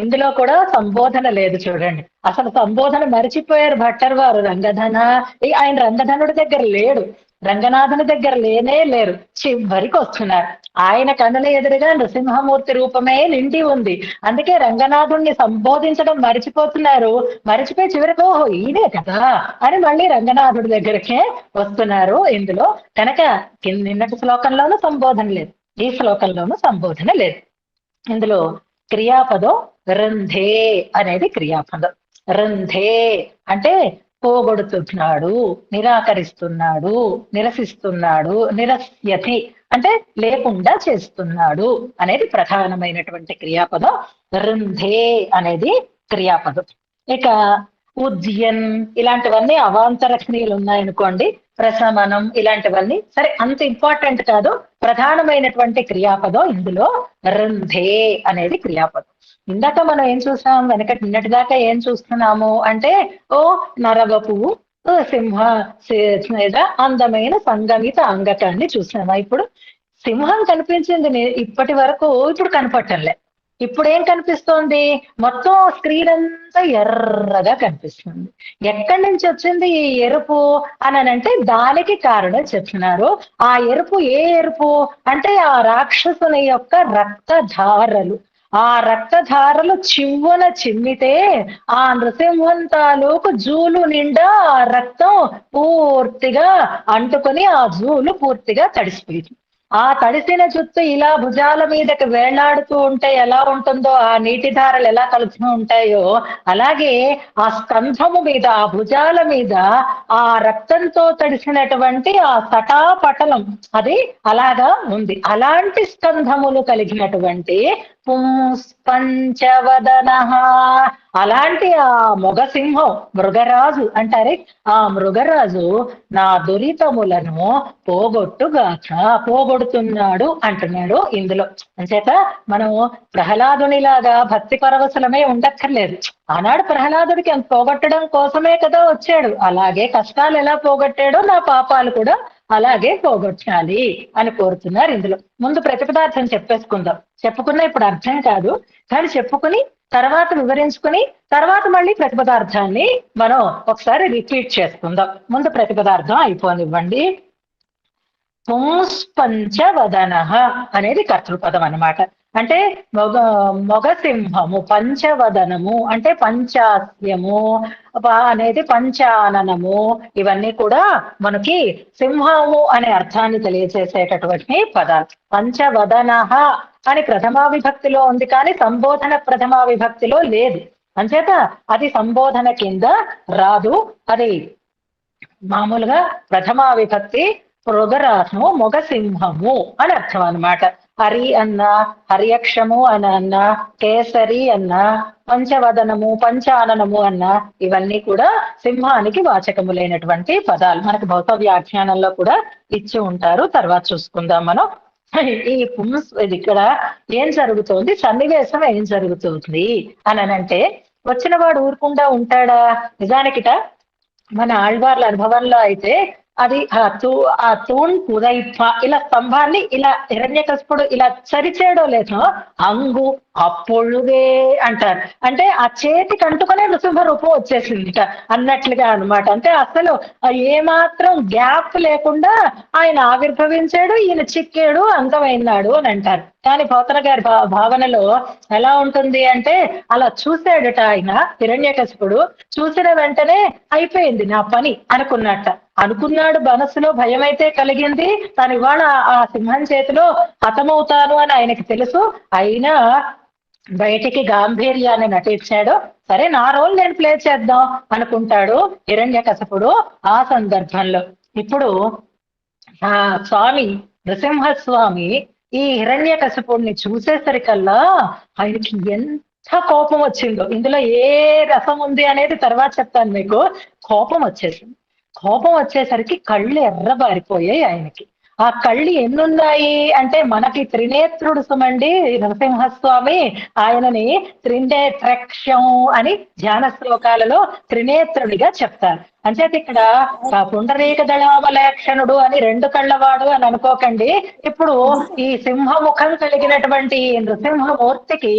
ఇందులో కూడా సంబోధన లేదు చూడండి. అసలు సంబోధన మరిచిపోయారు భట్టర్ వారు. రంగధన, ఆయన రంగధనుడి దగ్గర లేడు, రంగనాథుని దగ్గర లేరు, చివరికి వస్తున్నారు. ఆయన కన్నుల ఎదురుగా నృసింహమూర్తి రూపమే నిండి ఉంది. అందుకే రంగనాథుణ్ణి సంబోధించడం మరిచిపోతున్నారు. మరిచిపోయి చివరికి ఓహో ఈయనే కదా అని మళ్ళీ రంగనాథుడి దగ్గరికే వస్తున్నారు. ఇందులో కనుక నిన్నటి శ్లోకంలోనూ సంబోధన లేదు, ఈ శ్లోకంలోనూ సంబోధన లేదు. ఇందులో క్రియాపదం రంధే అనేది క్రియాపదం. రంధే అంటే పోగొడుతున్నాడు, నిరాకరిస్తున్నాడు, నిరసిస్తున్నాడు. నిరస్యతి అంటే లేకుండా చేస్తున్నాడు అనేది ప్రధానమైనటువంటి క్రియాపదం. రుంధే అనేది క్రియాపదం. ఇక ఉద్యన్ ఇలాంటివన్నీ అవాంతర క్రియలు ఉన్నాయనుకోండి, ప్రశమనం ఇలాంటివన్నీ సరే అంత ఇంపార్టెంట్ కాదు. ప్రధానమైనటువంటి క్రియాపదం ఇందులో రుంధే అనేది క్రియాపదం. ఇందాక మనం ఏం చూసాం, నిన్నటి దాకా ఏం చూస్తున్నాము అంటే నరవపువు సింహ అందమైన సంగమిత అంగకాన్ని చూసామా? ఇప్పుడు సింహం కనిపించింది ఇప్పటి వరకు, ఇప్పుడు కనపట్టంలే. ఇప్పుడు ఏం కనిపిస్తోంది? మొత్తం స్క్రీన్ అంతా ఎర్రగా కనిపిస్తుంది. ఎక్కడి నుంచి వచ్చింది ఈ ఎరుపు అంటే దానికి కారణం చెప్తున్నారు. ఆ ఎరుపు ఏ ఎరుపు అంటే ఆ రాక్షసుని యొక్క రక్తధారలు. ఆ రక్తధారలు చివ్వున చిమ్మితే ఆ నృసింహం తాలూకు జూలు నిండా ఆ రక్తం పూర్తిగా అంటుకొని ఆ జూలు పూర్తిగా తడిసిపోయింది. ఆ తడిసిన జుత్తు ఇలా భుజాల మీదకి వేళ్లాడుతూ ఉంటే ఎలా ఉంటుందో, ఆ నీటి ధారలు ఎలా కలుపుతూ ఉంటాయో అలాగే ఆ స్కంధము మీద, ఆ భుజాల మీద ఆ రక్తంతో తడిసినటువంటి ఆ సటాపటలం అది అలాగా ఉంది. అలాంటి స్కంధములు కలిగినటువంటి పుంస్పంచవదన, అలాంటి ఆ మొగసింహం మృగరాజు అంటారే, ఆ మృగరాజు నా దురితములను పోగొడుతున్నాడు అంటున్నాడు ఇందులో. అంచేత మనం ప్రహ్లాదునిలాగా భక్తి పరవశులమే ఉండక్కర్లేదు. ఆనాడు ప్రహ్లాదుడికి పోగొట్టడం కోసమే కదా వచ్చాడు. అలాగే కష్టాలు ఎలా పోగొట్టాడో నా పాపాలు కూడా అలాగే పోగొట్టాలి అని కోరుతున్నారు ఇందులో. ముందు ప్రతిపదార్థం చెప్పేసుకుందాం. చెప్పుకున్న ఇప్పుడు అర్థం కాదు, కానీ చెప్పుకుని తర్వాత వివరించుకుని తర్వాత మళ్ళీ ప్రతిపదార్థాన్ని మనం ఒకసారి రిపీట్ చేసుకుందాం. ముందు ప్రతిపదార్థం అయిపోనివ్వండి. పుంస్పంచవదన అనేది కర్తృపదం అన్నమాట. అంటే మొగ సింహము, పంచవదనము అంటే పంచాస్యము అనేది పంచాననము, ఇవన్నీ కూడా మనకి సింహము అనే అర్థాన్ని తెలియజేసేటటువంటి పదాలు. పంచవదన అని ప్రథమా విభక్తిలో ఉంది, కానీ సంబోధన ప్రథమా విభక్తిలో లేదు. అంచేత అది సంబోధన కింద రాదు, అది మామూలుగా ప్రథమా విభక్తి మృగరాసము, మొగ సింహము అని అర్థం అన్నమాట. హరి అన్న, హర్యక్షము అని అన్న, కేసరి అన్న, పంచవదనము, పంచాననము అన్న, ఇవన్నీ కూడా సింహానికి వాచకములైనటువంటి పదాలు. మనకి భౌత వ్యాఖ్యానంలో కూడా ఇచ్చి ఉంటారు, తర్వాత చూసుకుందాం మనం. ఈ ఇది ఇక్కడ ఏం జరుగుతోంది, సన్నివేశం ఏం జరుగుతుంది అని అంటే, వచ్చిన వాడు ఊరుకుండా ఉంటాడా? నిజానికిట మన ఆళ్వార్ల అనుభవంలో అయితే అది ఆ తూణ్ పురైప్ప, ఇలా స్తంభాన్ని ఇలా హిరణ్యకశిపుడు ఇలా చరిచేయడో లేదో అంగు అప్పొళ్ళుగే అంటారు. అంటే ఆ చేతికి అంటుకునే నృసింహ రూపం వచ్చేసింది అన్నట్లుగా అనమాట. అంటే అసలు ఏమాత్రం గ్యాప్ లేకుండా ఆయన ఆవిర్భవించాడు, ఈయన చిక్కాడు, అంతమైనాడు అని అంటారు. కానీ పోతన గారి భావనలో ఎలా ఉంటుంది అంటే, అలా చూశాడట ఆయన హిరణ్యకశిపుడు, చూసిన వెంటనే అయిపోయింది నా పని అనుకున్నాడు. మనసులో భయం అయితే కలిగింది, తను ఇవాళ ఆ సింహం చేతిలో హతమవుతాను అని ఆయనకి తెలుసు. అయినా బయటికి గాంభీర్యాన్ని నటించాడు. సరే, నా రోల్ నేను ప్లే చేద్దాం అనుకుంటాడు హిరణ్యకశిపుడు ఆ సందర్భంలో. ఇప్పుడు ఆ స్వామి నృసింహస్వామి ఈ హిరణ్యకశిపుడిని చూసేసరికల్లా ఆయనకి ఎంత కోపం వచ్చిందో, ఇందులో ఏ రసం ఉంది అనేది తర్వాత చెప్తాను మీకు. కోపం వచ్చేసరికి కళ్ళు ఎర్రబారిపోయాయి ఆయనకి. ఆ కళ్ళు ఎన్నున్నాయి అంటే, మనకి త్రినేత్రుడు సుమండి నరసింహస్వామి, ఆయనని త్రినేత్రక్షం అని ధ్యాన శ్లోకాలలో త్రినేత్రుడిగా చెప్తారు. అంచేత ఇక్కడ పుండరీక దళావలేక్షణుడు అని 2 కళ్ళవాడు అని అనుకోకండి. ఇప్పుడు ఈ సింహముఖం కలిగినటువంటి నృసింహమూర్తికి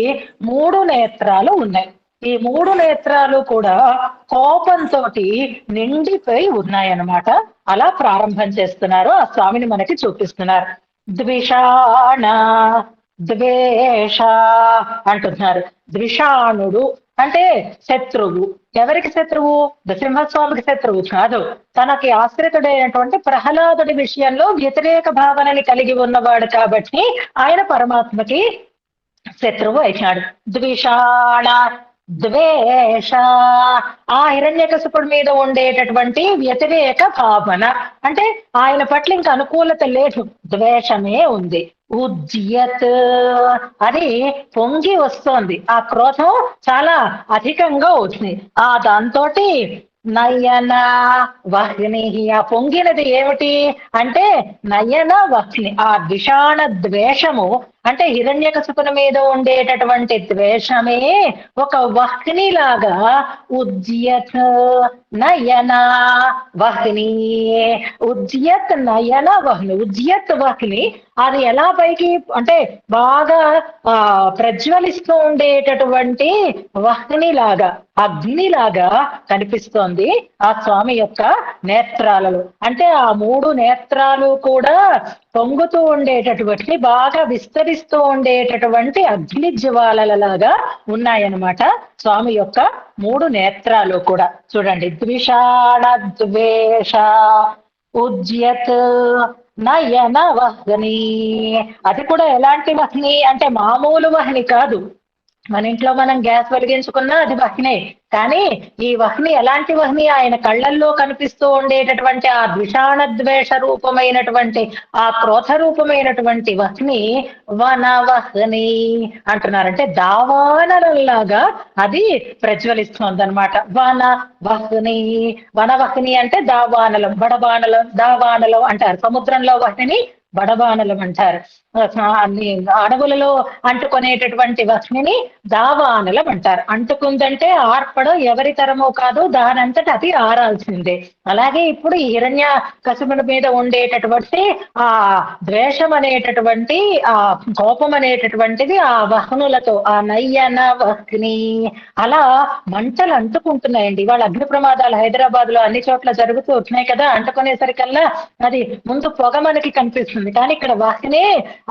3 నేత్రాలు ఉన్నాయి. ఈ 3 నేత్రాలు కూడా కోపంతో నిండిపోయి ఉన్నాయన్నమాట. అలా ప్రారంభం చేస్తున్నారు, ఆ స్వామిని మనకి చూపిస్తున్నారు. ద్విషాణ ద్వేష అంటున్నారు. ద్విషాణుడు అంటే శత్రువు. ఎవరికి శత్రువు? నృసింహస్వామికి శత్రువు కాదు, తనకి ఆశ్రితుడైనటువంటి ప్రహ్లాదుడి విషయంలో వ్యతిరేక భావనని కలిగి ఉన్నవాడు కాబట్టి ఆయన పరమాత్మకి శత్రువు అయినాడు. ద్విషాణ ద్వేష, ఆ హిరణ్యకశిపుడి మీద ఉండేటటువంటి వ్యతిరేక భావన, అంటే ఆయన పట్ల ఇంకా అనుకూలత లేదు, ద్వేషమే ఉంది. ఉద్యత్, అది పొంగి వస్తోంది, ఆ క్రోధం చాలా అధికంగా వచ్చింది. దాంతోటి నయన వహ్ని, ఆ పొంగినది ఏమిటి అంటే నయన వహ్ని, ఆ ద్విషాణ ద్వేషము అంటే హిరణ్యకశిపుని మీద ఉండేటటువంటి ద్వేషమే ఒక వహ్ని లాగా. ఉద్యత్ నయన వహ్ని, ఉద్యత్ నయన వహ్ని, ఉద్యత్ వహ్ని, అది ఎలా పైకి అంటే బాగా ప్రజ్వలిస్తూ ఉండేటటువంటి వహ్ని లాగా, అగ్నిలాగా కనిపిస్తోంది ఆ స్వామి యొక్క నేత్రాలలో. అంటే ఆ 3 నేత్రాలు కూడా పొంగుతూ ఉండేటటువంటి, బాగా విస్తరిస్తూ ఉండేటటువంటి అగ్ని జ్వాలలాగా ఉన్నాయన్నమాట స్వామి యొక్క 3 నేత్రాలు కూడా. చూడండి, ద్విషాణ ద్వేష ఉజ్యత్ నయన వహ్ని. అది కూడా ఎలాంటి వహ్ని అంటే మామూలు వహ్ని కాదు. మన ఇంట్లో మనం గ్యాస్ వెలిగించుకున్నా అది వహ్నే, కానీ ఈ వహ్ని ఎలాంటి వహ్ని? ఆయన కళ్ళల్లో కనిపిస్తూ ఉండేటటువంటి ఆ ద్విషాణ ద్వేష రూపమైనటువంటి, ఆ క్రోధ రూపమైనటువంటి వహ్ని వనవహ్ని అంటున్నారంటే దావానలంలాగా అది ప్రజ్వలిస్తోంది అనమాట. వనవహ్ని, వనవహ్ని అంటే దావానలం, బడబానలం, దావానలం అంటారు. సముద్రంలో వహ్నిని బడబానలం అంటారు. అన్ని అడవులలో అంటుకునేటటువంటి వహ్నిని దావానలం అంటారు. అంటుకుందంటే ఆర్పడం ఎవరి తరమో కాదు, దానంతట అది ఆరాల్సిందే. అలాగే ఇప్పుడు ఈ హిరణ్య కశిపుని మీద ఉండేటటువంటి ఆ ద్వేషం అనేటటువంటి ఆ కోపం అనేటటువంటిది ఆ వహ్నులతో, ఆ నయ్యన వహ్ని అలా మంటలు అంటుకుంటున్నాయండి. ఇవాళ అగ్ని ప్రమాదాలు హైదరాబాద్ లో అన్ని చోట్ల జరుగుతూ వచ్చినాయి కదా. అంటుకునేసరికల్లా అది ముందు పొగ మనకి కనిపిస్తుంది, కానీ ఇక్కడ వహ్ని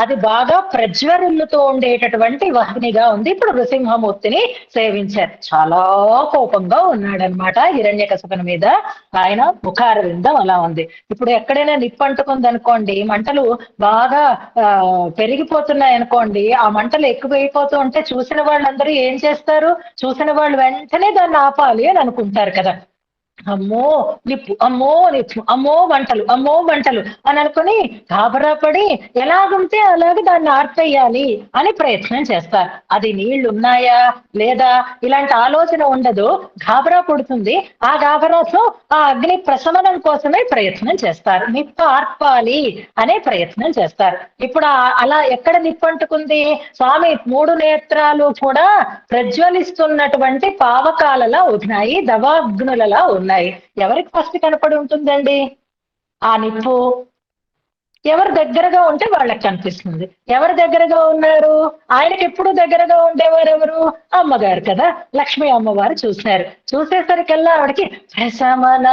అది బాగా ప్రజ్వరిల్లుతూ ఉండేటటువంటి వహ్నిగా ఉంది. ఇప్పుడు నృసింహమూర్తిని సేవించారు. చాలా కోపంగా ఉన్నాడనమాట హిరణ్యకశిపుని మీద. ఆయన ముఖారవిందం అలా ఉంది. ఇప్పుడు ఎక్కడైనా నిప్పంటుకుంది అనుకోండి, మంటలు బాగా పెరిగిపోతున్నాయి అనుకోండి, ఆ మంటలు ఎక్కువైపోతూ ఉంటే చూసిన వాళ్ళందరూ ఏం చేస్తారు? చూసిన వాళ్ళు వెంటనే దాన్ని ఆపాలి అని అనుకుంటారు కదా. అమ్మో నిప్పు, అమ్మో నిప్పు, అమ్మో మంటలు, అమ్మో మంటలు అని అనుకుని గాబరా పడి ఎలాగుంటే అలాగే దాన్ని ఆర్పేయాలి అని ప్రయత్నం చేస్తారు. అది నీళ్లు ఉన్నాయా లేదా ఇలాంటి ఆలోచన ఉండదు, గాబరా పుడుతుంది. ఆ గాబరాతో ఆ అగ్ని ప్రశమనం కోసమే ప్రయత్నం చేస్తారు, నిప్పు ఆర్పాలి అనే ప్రయత్నం చేస్తారు. ఇప్పుడు అలా ఎక్కడ నిప్పు అంటుకుంది? స్వామి మూడు నేత్రాలు కూడా ప్రజ్వలిస్తున్నటువంటి పావకాలలా ఉన్నాయి, దవాగ్నులలా ఉన్నాయి. ఎవరికి ఫస్ట్ కనపడి ఉంటుందండి ఆ నిప్పు? ఎవరు దగ్గరగా ఉంటే వాళ్ళకి కనిపిస్తుంది. ఎవరు దగ్గరగా ఉన్నారు? ఆయనకి ఎప్పుడు దగ్గరగా ఉండేవారు ఎవరు? అమ్మగారు కదా, లక్ష్మీ అమ్మవారు చూశారు. చూసేసరికల్లా ఆవిడకి ప్రశమన,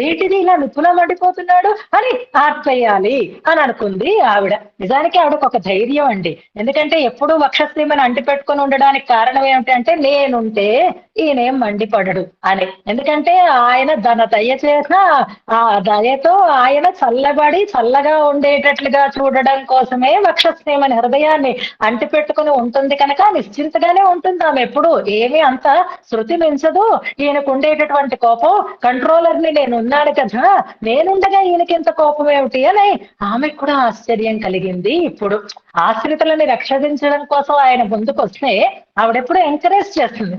రేటిది ఇలా నిప్పులా మండిపోతున్నాడు అని ఆర్పేయాలి అని అనుకుంది ఆవిడ. నిజానికి ఆవిడకు ఒక ధైర్యం అండి. ఎందుకంటే ఎప్పుడూ వక్షస్థీమని అంటిపెట్టుకుని ఉండడానికి కారణం ఏమిటంటే నేనుంటే ఈయనేం మండిపడడు అని. ఎందుకంటే ఆయన తన దయ చేసిన ఆ దయతో ఆయన చల్లబడి చల్లగా ఉండేటట్లుగా చూడడం కోసమే వక్షస్థేమని హృదయాన్ని అంటిపెట్టుకుని ఉంటుంది కనుక నిశ్చింతగానే ఉంటుంది ఆమె. ఎప్పుడు ఏమీ అంత శృతి మించదు. ఈయనకు ఉండేటటువంటి కోపం, కంట్రోలర్ ని నేనున్నాను కదా, నేనుండగా ఈయనకి ఇంత కోపం ఏమిటి అని ఆమెకు కూడా ఆశ్చర్యం కలిగింది. ఇప్పుడు ఆశ్రితులని రక్షించడం కోసం ఆయన ముందుకు వస్తే ఆవిడెప్పుడు ఎంకరేజ్ చేస్తుంది.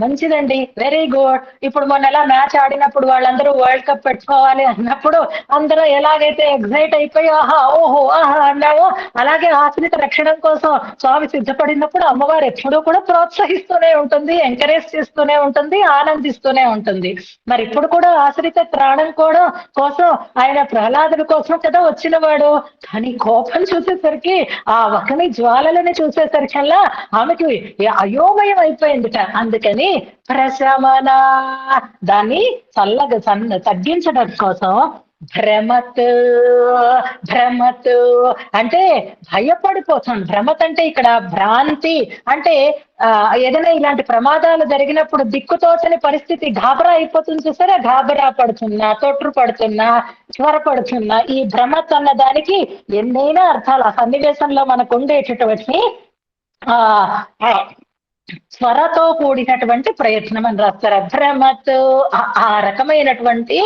మంచిదండి, వెరీ గుడ్. ఇప్పుడు మొన్న ఎలా మ్యాచ్ ఆడినప్పుడు వాళ్ళందరూ వరల్డ్ కప్ పెట్టుకోవాలి అన్నప్పుడు అందరూ ఎలాగైతే ఎగ్జైట్ అయిపోయి ఆహా ఓహో ఆహా అన్నావో, అలాగే ఆశ్రిత రక్షణ కోసం స్వామి సిద్ధపడినప్పుడు అమ్మవారు ఎప్పుడూ కూడా ప్రోత్సహిస్తూనే ఉంటుంది, ఎంకరేజ్ చేస్తూనే ఉంటుంది, ఆనందిస్తూనే ఉంటుంది. మరి ఇప్పుడు కూడా ఆశ్రిత త్రాణం కూడా కోసం ఆయన ప్రహ్లాదుడి కోసం కదా వచ్చిన వాడు. కానీ కోపం చూసేసరికి, ఆ వకని జ్వాలలని చూసేసరికల్లా ఆమెకి అయోమయం అయిపోయిందిట. అందుకని ప్రశమన, దాన్ని చల్లగా తగ్గించడం కోసం భ్రమత్, భ్రమత్ అంటే భయపడిపోతుంది. భ్రమత్ అంటే ఇక్కడ భ్రాంతి అంటే ఏదైనా ఇలాంటి ప్రమాదాలు జరిగినప్పుడు దిక్కుతోచని పరిస్థితి, గాబరా అయిపోతుంది చూసారా, గాబరా పడుతున్నా, తొట్రు పడుతున్నా, జ్వరపడుతున్నా, ఈ భ్రమత్ అన్న దానికి ఎన్నైనా అర్థాలు ఆ సన్నివేశంలో మనకు ఉండేటటువంటి ఆ స్వరతో కూడినటువంటి ప్రయత్నం అని రాస్తారు. భ్రమత్, ఆ రకమైనటువంటి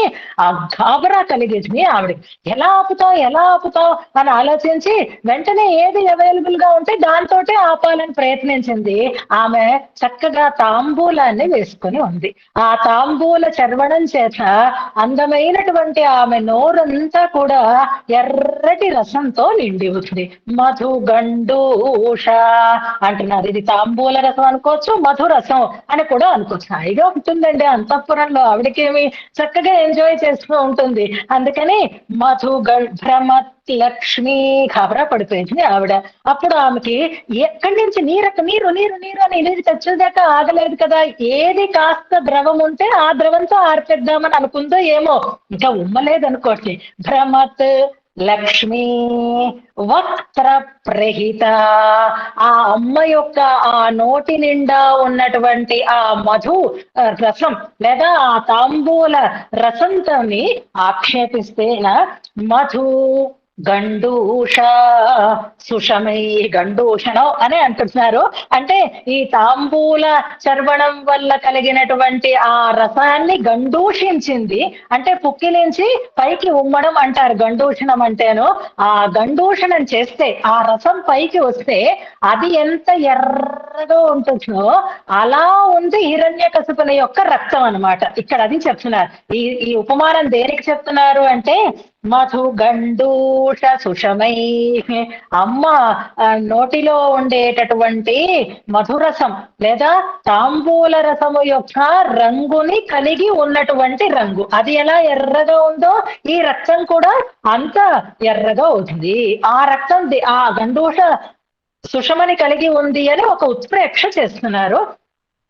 ఆ గాబరా కలిగింది ఆవిడ. ఎలా ఆపుతాం ఎలా ఆపుతాం అని ఆలోచించి వెంటనే ఏది అవైలబుల్ గా ఉంటే దాంతో ఆపాలని ప్రయత్నించింది. ఆమె చక్కగా తాంబూలాన్ని వేసుకుని ఉంది. ఆ తాంబూల చర్వణం చేత అందమైనటువంటి ఆమె నోరంతా కూడా ఎర్రటి రసంతో నిండి ఉంది. మధుగండూష అంటున్నారు. ఇది తాంబూల రసం అనుకోవచ్చు, మధురసం అని కూడా అనుకోవచ్చు. హాయిగా ఉంటుందండి అంతఃపురంలో. ఆవిడకేమి చక్కగా ఎంజాయ్ చేస్తూ ఉంటుంది. అందుకని భ్రమత్ లక్ష్మి ఖబరా పడిపోయింది ఆవిడ. అప్పుడు ఆమెకి ఎక్కడి నుంచి నీరు నీరు నీరు నీరు అని నీరు తెచ్చేదాకా ఆగలేదు కదా. ఏది కాస్త ద్రవం ఉంటే ఆ ద్రవంతో ఆర్పేద్దామని అనుకుందో ఏమో, ఇంకా ఉమ్మలేదు అనుకోండి. భ్రమత్ లక్ష్మి వక్త్ర ప్రహిత, ఆ అమ్మ యొక్క ఆ నోటి నిండా ఉన్నటువంటి ఆ మధు రసం లేదా ఆ తాంబూల రసంతోని ఆక్షేపిస్తేన మధు గండూష సుషమై, గండూషణం అని అంటున్నారు. అంటే ఈ తాంబూల చర్వణం వల్ల కలిగినటువంటి ఆ రసాన్ని గండూషించింది. అంటే పుక్కిలించి పైకి ఉమ్మడం అంటారు గండూషణం అంటేను. ఆ గండూషణం చేస్తే ఆ రసం పైకి వస్తే అది ఎంత ఎర్రగా ఉంటుందో అలా ఉంది హిరణ్యకశిపుని యొక్క రక్తం అన్నమాట. ఇక్కడ అది చెప్తున్నారు. ఈ ఉపమానం దేనికి చెప్తున్నారు అంటే, మధు గండూష సుషమై, అమ్మ నోటిలో ఉండేటటువంటి మధురసం లేదా తాంబూల రసము యొక్క రంగుని కలిగి ఉన్నటువంటి రంగు, అది ఎలా ఎర్రగా ఉందో ఈ రక్తం కూడా అంత ఎర్రగా అవుతుంది. ఆ రక్తం ఆ గండూష సుషమని కలిగి ఉంది అని ఒక ఉత్ప్రేక్ష చేస్తున్నారు.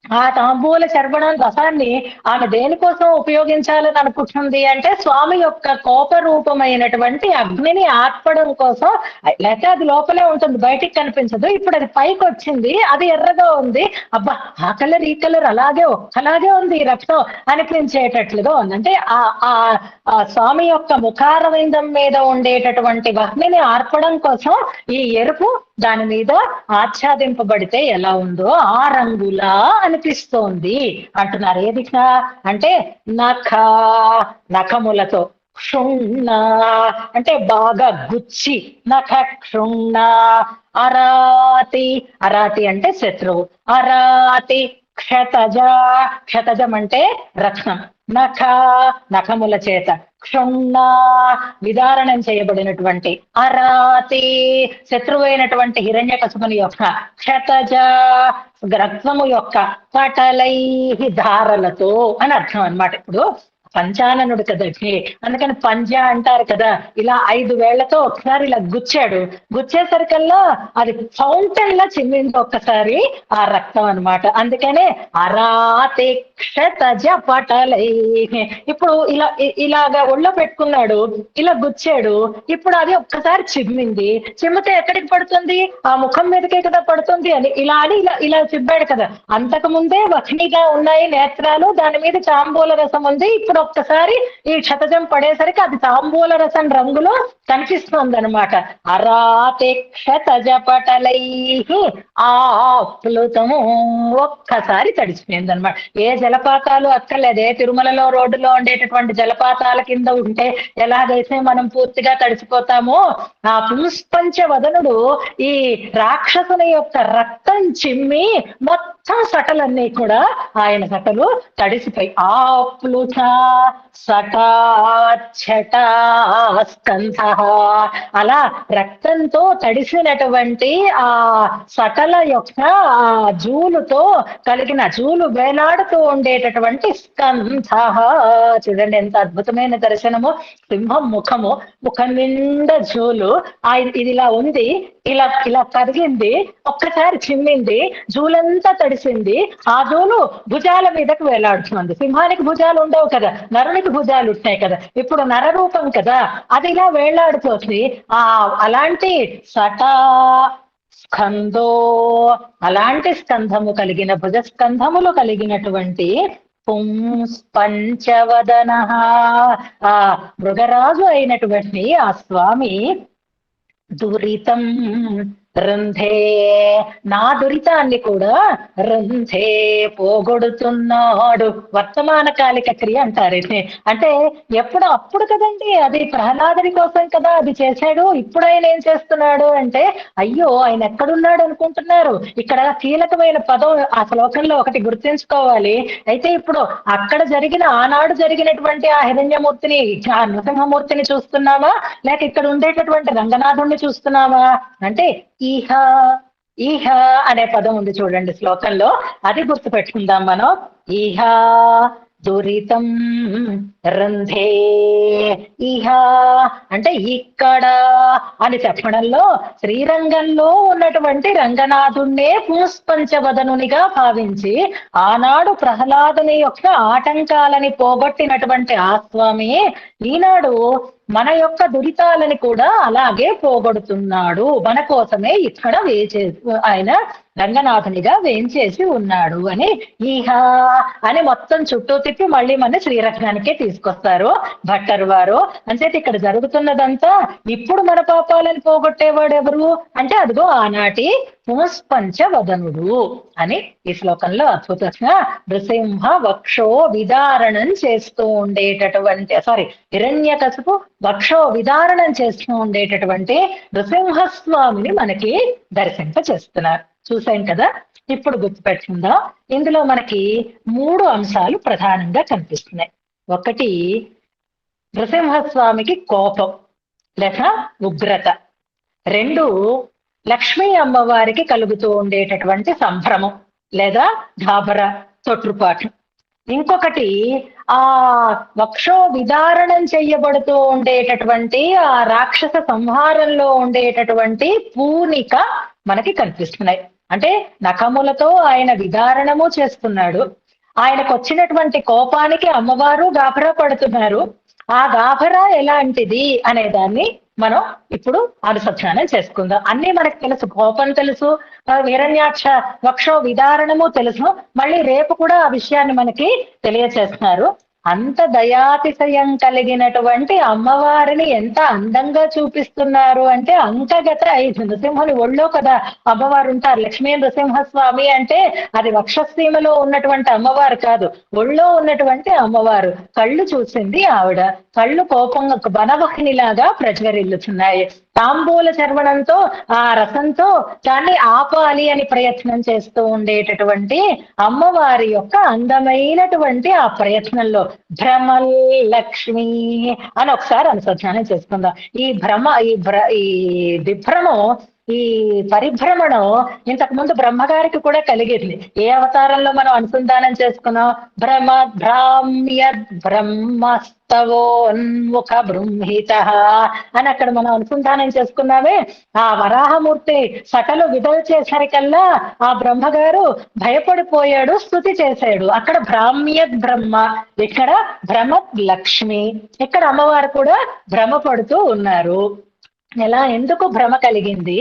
ఆ తాంబూల చర్వణం రసాన్ని ఆమె దేనికోసం ఉపయోగించాలని అనుకుంటుంది అంటే స్వామి యొక్క కోపరూపమైనటువంటి అగ్నిని ఆర్పడం కోసం. లేకపోతే అది లోపలే ఉంటుంది, బయటికి కనిపించదు. ఇప్పుడు అది పైకి వచ్చింది, అది ఎర్రగా ఉంది. అబ్బా, ఆ కలర్ ఈ కలర్ అలాగే ఒక్కలాగే ఉంది ఈ రక్తం అనిపించేటట్లుగా ఉంది. అంటే ఆ స్వామి యొక్క ముఖారవిందం మీద ఉండేటటువంటి అగ్నిని ఆర్పడం కోసం ఈ ఎరుపు దాని మీద ఆచ్ఛాదింపబడితే ఎలా ఉందో ఆ రంగులా అనిపిస్తోంది అంటున్నారు. ఏ దిశ అంటే నఖములతో, క్షుణ్ణ అంటే బాగా గుచ్చి, నఖ క్షుణ్ణ, అరాతి, అరాతి అంటే శత్రువు, అరాతి క్షతజ, క్షతజం అంటే రత్నం, నఖముల చేత, క్షుణ్ణ విదారణం చేయబడినటువంటి, అరాతి శత్రువైనటువంటి హిరణ్యకశిపుని యొక్క, క్షతజ రక్తము యొక్క, పటలై ధారలతో అని అర్థం అన్నమాట. ఇప్పుడు పంచాననుడు కదండి, అందుకని పంజా అంటారు కదా. ఇలా 5 వేళ్లతో ఒకసారి ఇలా గుచ్చాడు, గుచ్చేసరికల్లా అది ఫౌంటైన్ లా చిమ్మింది ఒక్కసారి ఆ రక్తం అన్నమాట. అందుకనే అరాతి క్షతజ పటలై. ఇప్పుడు ఇలాగా ఒళ్ళో పెట్టుకున్నాడు, ఇలా గుచ్చాడు, ఇప్పుడు అది ఒక్కసారి చిమ్మింది. చిమ్మితే ఎక్కడికి పడుతుంది? ఆ ముఖం మీదకే కదా పడుతుంది అని ఇలా చిబ్బాడు కదా. అంతకు ముందే వహ్నిగా ఉన్నాయి నేత్రాలు, దాని మీద తాంబూల రసం ఉంది. ఇప్పుడు ఒక్కసారి ఈ క్షతజం పడేసరికి అది తాంబూల రసం రంగులో కనిపిస్తుంది అనమాట. అరాతి క్షతజ పటలై ఆప్లుతము, ఒక్కసారి తడిచిపోయింది అనమాట. ఏ జలపాతాలు అక్కర్లేదు. ఏ తిరుమలలో రోడ్డులో ఉండేటటువంటి జలపాతాల కింద ఉంటే ఎలాగైతే మనం పూర్తిగా తడిసిపోతామో, ఆ పుంస్పంచ వదనుడు ఈ రాక్షసుని యొక్క రక్తం చిమ్మి మొత్తం సటలన్నీ కూడా ఆయన సటలు తడిసిపోయి ఆప్లుత సటాఛట స్కంధ, అలా రక్తంతో తడిసినటువంటి ఆ సటల యొక్క ఆ జూలుతో కలిగిన, జూలు వేలాడుతూ ఉండేటటువంటి స్కంధ. చూడండి ఎంత అద్భుతమైన దర్శనము. సింహం ముఖము, ముఖం నిండా జూలు, ఇది ఇలా ఉంది, ఇలా కరిగింది, ఒక్కసారి చిమ్మింది, జూలంతా తడిసింది. ఆ జూలు భుజాల మీదకు వేలాడుతుంది. సింహానికి భుజాలు ఉండవు కదా, నరునికి భుజాలు ఉంటాయి కదా. ఇప్పుడు నరరూపం కదా, అది ఇలా వేళ్లాడుతోంది. అలాంటి స్కందో, అలాంటి స్కంధము కలిగిన, భుజస్కంధములు కలిగినటువంటి పుంస్పంచవదన ఆ మృగరాజు అయినటువంటి ఆ స్వామి దురితం రంధే, నా దురితాన్ని కూడా రంధే పోగొడుతున్నాడు. వర్తమాన కాలిక క్రియ అంటారు. అంటే అప్పుడు కదండి, అది ప్రహ్లాదుని కోసం కదా అది చేశాడు. ఇప్పుడు ఆయన ఏం చేస్తున్నాడు అంటే, అయ్యో ఆయన ఎక్కడున్నాడు అనుకుంటున్నారు. ఇక్కడ కీలకమైన పదం ఆ శ్లోకంలో ఒకటి గుర్తుంచుకోవాలి. అయితే ఇప్పుడు అక్కడ ఆనాడు జరిగినటువంటి ఆ హిరణ్యమూర్తిని, ఆ నృసింహమూర్తిని చూస్తున్నావా, లేక ఇక్కడ ఉండేటటువంటి రంగనాథుణ్ణి చూస్తున్నావా అంటే, ఈహ అనే పదం ఉంది చూడండి శ్లోకంలో, అది గుర్తు పెట్టుకుందాం మనం. ఈహ దురితం రంధే, ఈహ అంటే ఇక్కడ అని చెప్పడంలో శ్రీరంగంలో ఉన్నటువంటి రంగనాథుణ్ణే పుంస్పంచవదనునిగా భావించి ఆనాడు ప్రహ్లాదుని యొక్క ఆటంకాలని పోగొట్టినటువంటి ఆ స్వామి ఈనాడు మన యొక్క దురితాలని కూడా అలాగే పోగొడుతున్నాడు. మన కోసమే ఇక్కడ ఆయన రంగనాథునిగా వేంచేసి ఉన్నాడు అని ఈహ అని మొత్తం చుట్టూ తిప్పి మళ్ళీ మన శ్రీరంగానికే తీసుకొస్తారు భట్టరు వారు. అంటే ఇక్కడ జరుగుతున్నదంతా ఇప్పుడు మన పాపాలను పోగొట్టేవాడు ఎవరు అంటే అదిగో ఆనాటి పుంస్పంచవదనుడు అని ఈ శ్లోకంలో అద్భుతంగా నృసింహ వక్షో విదారణం చేస్తూ ఉండేటటువంటి హిరణ్యకశిపు వక్షో విదారణం చేస్తూ ఉండేటటువంటి నృసింహస్వామిని మనకి దర్శింప చేస్తున్నారు. చూసాం కదా. ఇప్పుడు గుర్తుపెట్టుకుందాం, ఇందులో మనకి 3 అంశాలు ప్రధానంగా కనిపిస్తున్నాయి. ఒకటి నృసింహస్వామికి కోపం లేక ఉగ్రత, రెండు లక్ష్మీ అమ్మవారికి కలుగుతూ ఉండేటటువంటి సంభ్రమం లేదా గాబర, తొట్రుపాటు. ఇంకొకటి ఆ వక్షో విదారణం చెయ్యబడుతూ ఉండేటటువంటి ఆ రాక్షస సంహారంలో ఉండేటటువంటి పూనిక మనకి కనిపిస్తున్నాయి. అంటే నఖములతో ఆయన విదారణము చేస్తున్నాడు. ఆయనకు వచ్చినటువంటి కోపానికి అమ్మవారు గాభరా పడుతున్నారు. ఆ గాభరా ఎలాంటిది అనే దాన్ని మనం ఇప్పుడు అనుసంధానం చేసుకుందాం. అన్ని మనకు తెలుసు, కోపం తెలుసు, హిరణ్యాక్ష వక్షో విదారణము తెలుసు. మళ్ళీ రేపు కూడా ఆ విషయాన్ని మనకి తెలియచేస్తున్నారు. అంత దయాతిశయం కలిగినటువంటి అమ్మవారిని ఎంత అందంగా చూపిస్తున్నారు అంటే, అంకగత 5 నృసింహుని ఒళ్ళో కదా అమ్మవారు ఉంటారు. లక్ష్మీ నృసింహస్వామి అంటే అది వక్షసీమలో ఉన్నటువంటి అమ్మవారు కాదు, ఒళ్ళో ఉన్నటువంటి అమ్మవారు. కళ్ళు చూసింది ఆవిడ, కళ్ళు కోపంగా వనవహినిలాగా ప్రజ్వరిల్లుతున్నాయి. తాంబూల చర్వణంతో ఆ రసంతో దాన్ని ఆపాలి అని ప్రయత్నం చేస్తూ ఉండేటటువంటి అమ్మవారి యొక్క అందమైనటువంటి ఆ ప్రయత్నంలో భ్రమల్ లక్ష్మి అని ఒకసారి అనుసంధానం చేసుకుందాం. ఈ విభ్రమం, ఈ పరిభ్రమణం ఇంతకు ముందు బ్రహ్మగారికి కూడా కలిగింది. ఏ అవతారంలో మనం అనుసంధానం చేసుకున్నాం? బ్రహ్మస్తవోన్ముఖ బృంహిత అని అక్కడ మనం అనుసంధానం చేసుకున్నామే. ఆ వరాహమూర్తి సటలు విడుదల చేసరికల్లా ఆ బ్రహ్మగారు భయపడిపోయాడు, స్తుతి చేశాడు. అక్కడ భ్రామ్యద్ బ్రహ్మ, ఇక్కడ భ్రమత్ లక్ష్మి. ఇక్కడ అమ్మవారు కూడా భ్రమపడుతూ ఉన్నారు. ఎలా, ఎందుకు భ్రమ కలిగింది,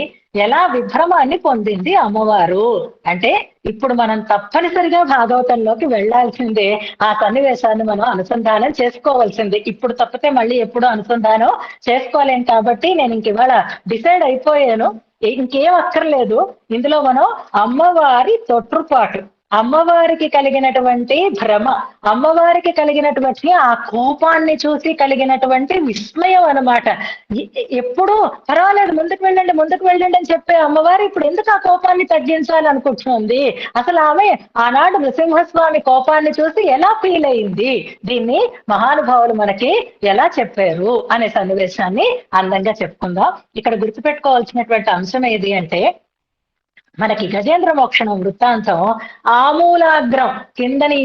ఎలా విభ్రమాన్ని పొందింది అమ్మవారు అంటే, ఇప్పుడు మనం తప్పనిసరిగా భాగవతంలోకి వెళ్లాల్సిందే. ఆ సన్నివేశాన్ని మనం అనుసంధానం చేసుకోవాల్సిందే. ఇప్పుడు తప్పితే మళ్ళీ ఎప్పుడు అనుసంధానం చేసుకోలేం. కాబట్టి నేను ఇంక ఇవాళ డిసైడ్ అయిపోయాను, ఇంకేం అక్కర్లేదు. ఇందులో మనం అమ్మవారి తొట్రుపాటు, అమ్మవారికి కలిగినటువంటి భ్రమ, అమ్మవారికి కలిగినటువంటి ఆ కోపాన్ని చూసి కలిగినటువంటి విస్మయం అన్నమాట. ఎప్పుడు పర్వాలేదు ముందుకు వెళ్ళండి అని చెప్పే అమ్మవారు ఇప్పుడు ఎందుకు ఆ కోపాన్ని తగ్గించాలి అనుకుంటుంది? అసలు ఆమె ఆనాడు నృసింహస్వామి కోపాన్ని చూసి ఎలా ఫీల్ అయింది, దీన్ని మహానుభావులు మనకి ఎలా చెప్పారు అనే సన్నివేశాన్ని అందంగా చెప్పుకుందాం. ఇక్కడ గుర్తుపెట్టుకోవాల్సినటువంటి అంశం ఏది అంటే, మనకి గజేంద్ర మోక్షణం వృత్తాంతం ఆమూలాగ్రం కిందని